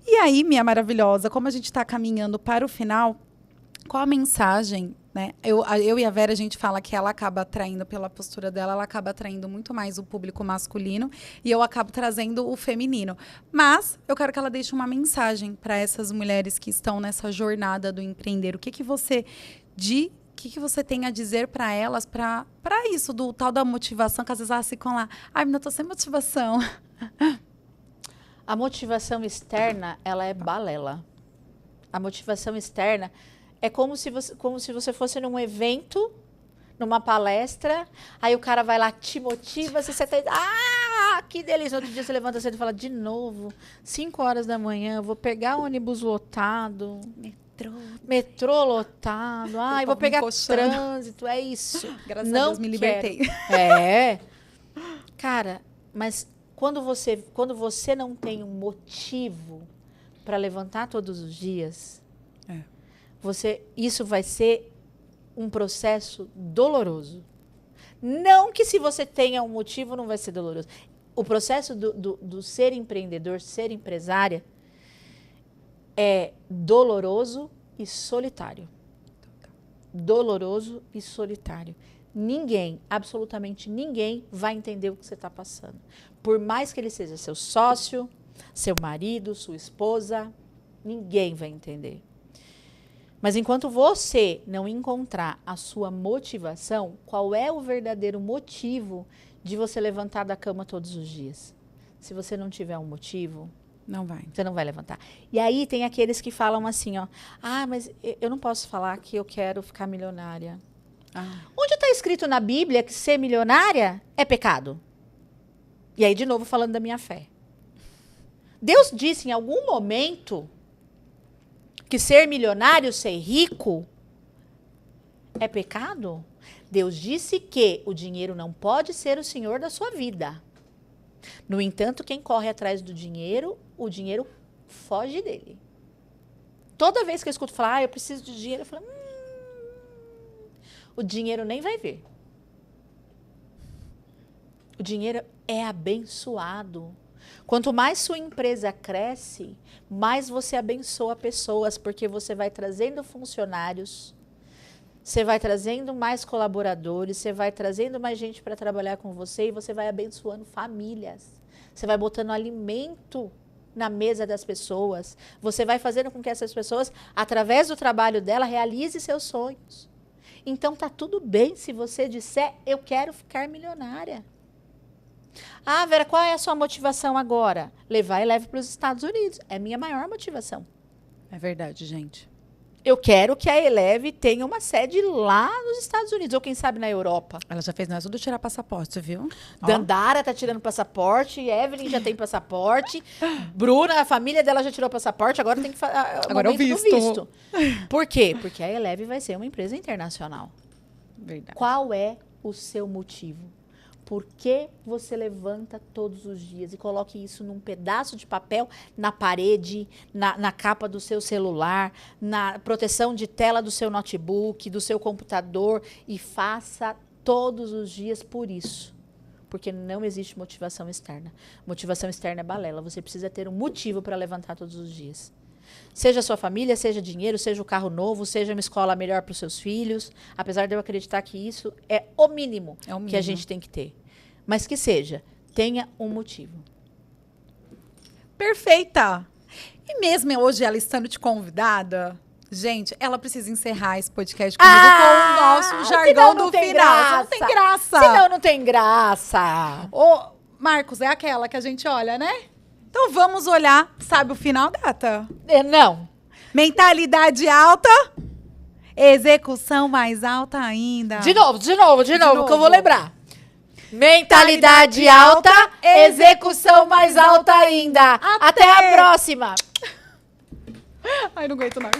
E aí, minha maravilhosa, como a gente tá caminhando para o final, qual a mensagem, né? Eu e a Vera, a gente fala que ela acaba atraindo, pela postura dela, ela acaba atraindo muito mais o público masculino e eu acabo trazendo o feminino. Mas eu quero que ela deixe uma mensagem para essas mulheres que estão nessa jornada do empreender. O que você tem a dizer para elas, para isso, do tal da motivação, que às vezes elas ficam lá, ai, menina, eu tô sem motivação. A motivação externa, ela é balela. A motivação externa é como se você fosse num evento, numa palestra, aí o cara vai lá, te motiva, você tá, que delícia. Outro dia você levanta cedo e fala, de novo, 5 horas da manhã, vou pegar o ônibus lotado. Metrô lotado. Ai, vou pegar trânsito, é isso. Graças a Deus me libertei. Cara, mas quando você não tem um motivo para levantar todos os dias, isso vai ser um processo doloroso. Não que se você tenha um motivo não vai ser doloroso. O processo do ser empreendedor, ser empresária, é doloroso e solitário. Doloroso e solitário. Ninguém, absolutamente ninguém, vai entender o que você está passando. Por mais que ele seja seu sócio, seu marido, sua esposa, ninguém vai entender. Mas enquanto você não encontrar a sua motivação, qual é o verdadeiro motivo de você levantar da cama todos os dias? Se você não tiver um motivo, você não vai levantar. E aí tem aqueles que falam assim, ó, mas eu não posso falar que eu quero ficar milionária. Onde está escrito na Bíblia que ser milionária é pecado? E aí, de novo, falando da minha fé. Deus disse em algum momento que ser milionário, ser rico, é pecado? Deus disse que o dinheiro não pode ser o senhor da sua vida. No entanto, quem corre atrás do dinheiro, o dinheiro foge dele. Toda vez que eu escuto falar, eu preciso de dinheiro, eu falo, o dinheiro nem vai ver. O dinheiro é abençoado. Quanto mais sua empresa cresce, mais você abençoa pessoas, porque você vai trazendo funcionários, você vai trazendo mais colaboradores, você vai trazendo mais gente para trabalhar com você e você vai abençoando famílias. Você vai botando alimento na mesa das pessoas. Você vai fazendo com que essas pessoas, através do trabalho dela, realizem seus sonhos. Então tá tudo bem se você disser, eu quero ficar milionária. Ah, Vera, qual é a sua motivação agora? Levar e leve para os Estados Unidos. É a minha maior motivação. É verdade, gente. Eu quero que a Eleve tenha uma sede lá nos Estados Unidos, ou quem sabe na Europa. Ela já fez nós tudo tirar passaporte, viu? Dandara tá tirando passaporte, Evelyn já tem passaporte, Bruna, a família dela já tirou passaporte, agora tem que fazer Agora é o visto. Por quê? Porque a Eleve vai ser uma empresa internacional. Verdade. Qual é o seu motivo? Por que você levanta todos os dias e coloque isso num pedaço de papel na parede, na capa do seu celular, na proteção de tela do seu notebook, do seu computador e faça todos os dias por isso. Porque não existe motivação externa. Motivação externa é balela. Você precisa ter um motivo para levantar todos os dias. Seja a sua família, seja dinheiro, seja o carro novo, seja uma escola melhor para os seus filhos. Apesar de eu acreditar que isso é o mínimo que a gente tem que ter. Mas que seja, tenha um motivo. Perfeita! E mesmo hoje ela estando te convidada, gente, ela precisa encerrar esse podcast comigo com o nosso jargão do final. Não tem graça. Senão não tem graça. Ô, Marcos, é aquela que a gente olha, né? Então vamos olhar. Sabe o final, Data? Não. Mentalidade alta, execução mais alta ainda. De novo, que eu vou lembrar. Mentalidade Mentalidade alta, alta, execução mais alta ainda. Até a próxima. Ai, não aguento mais.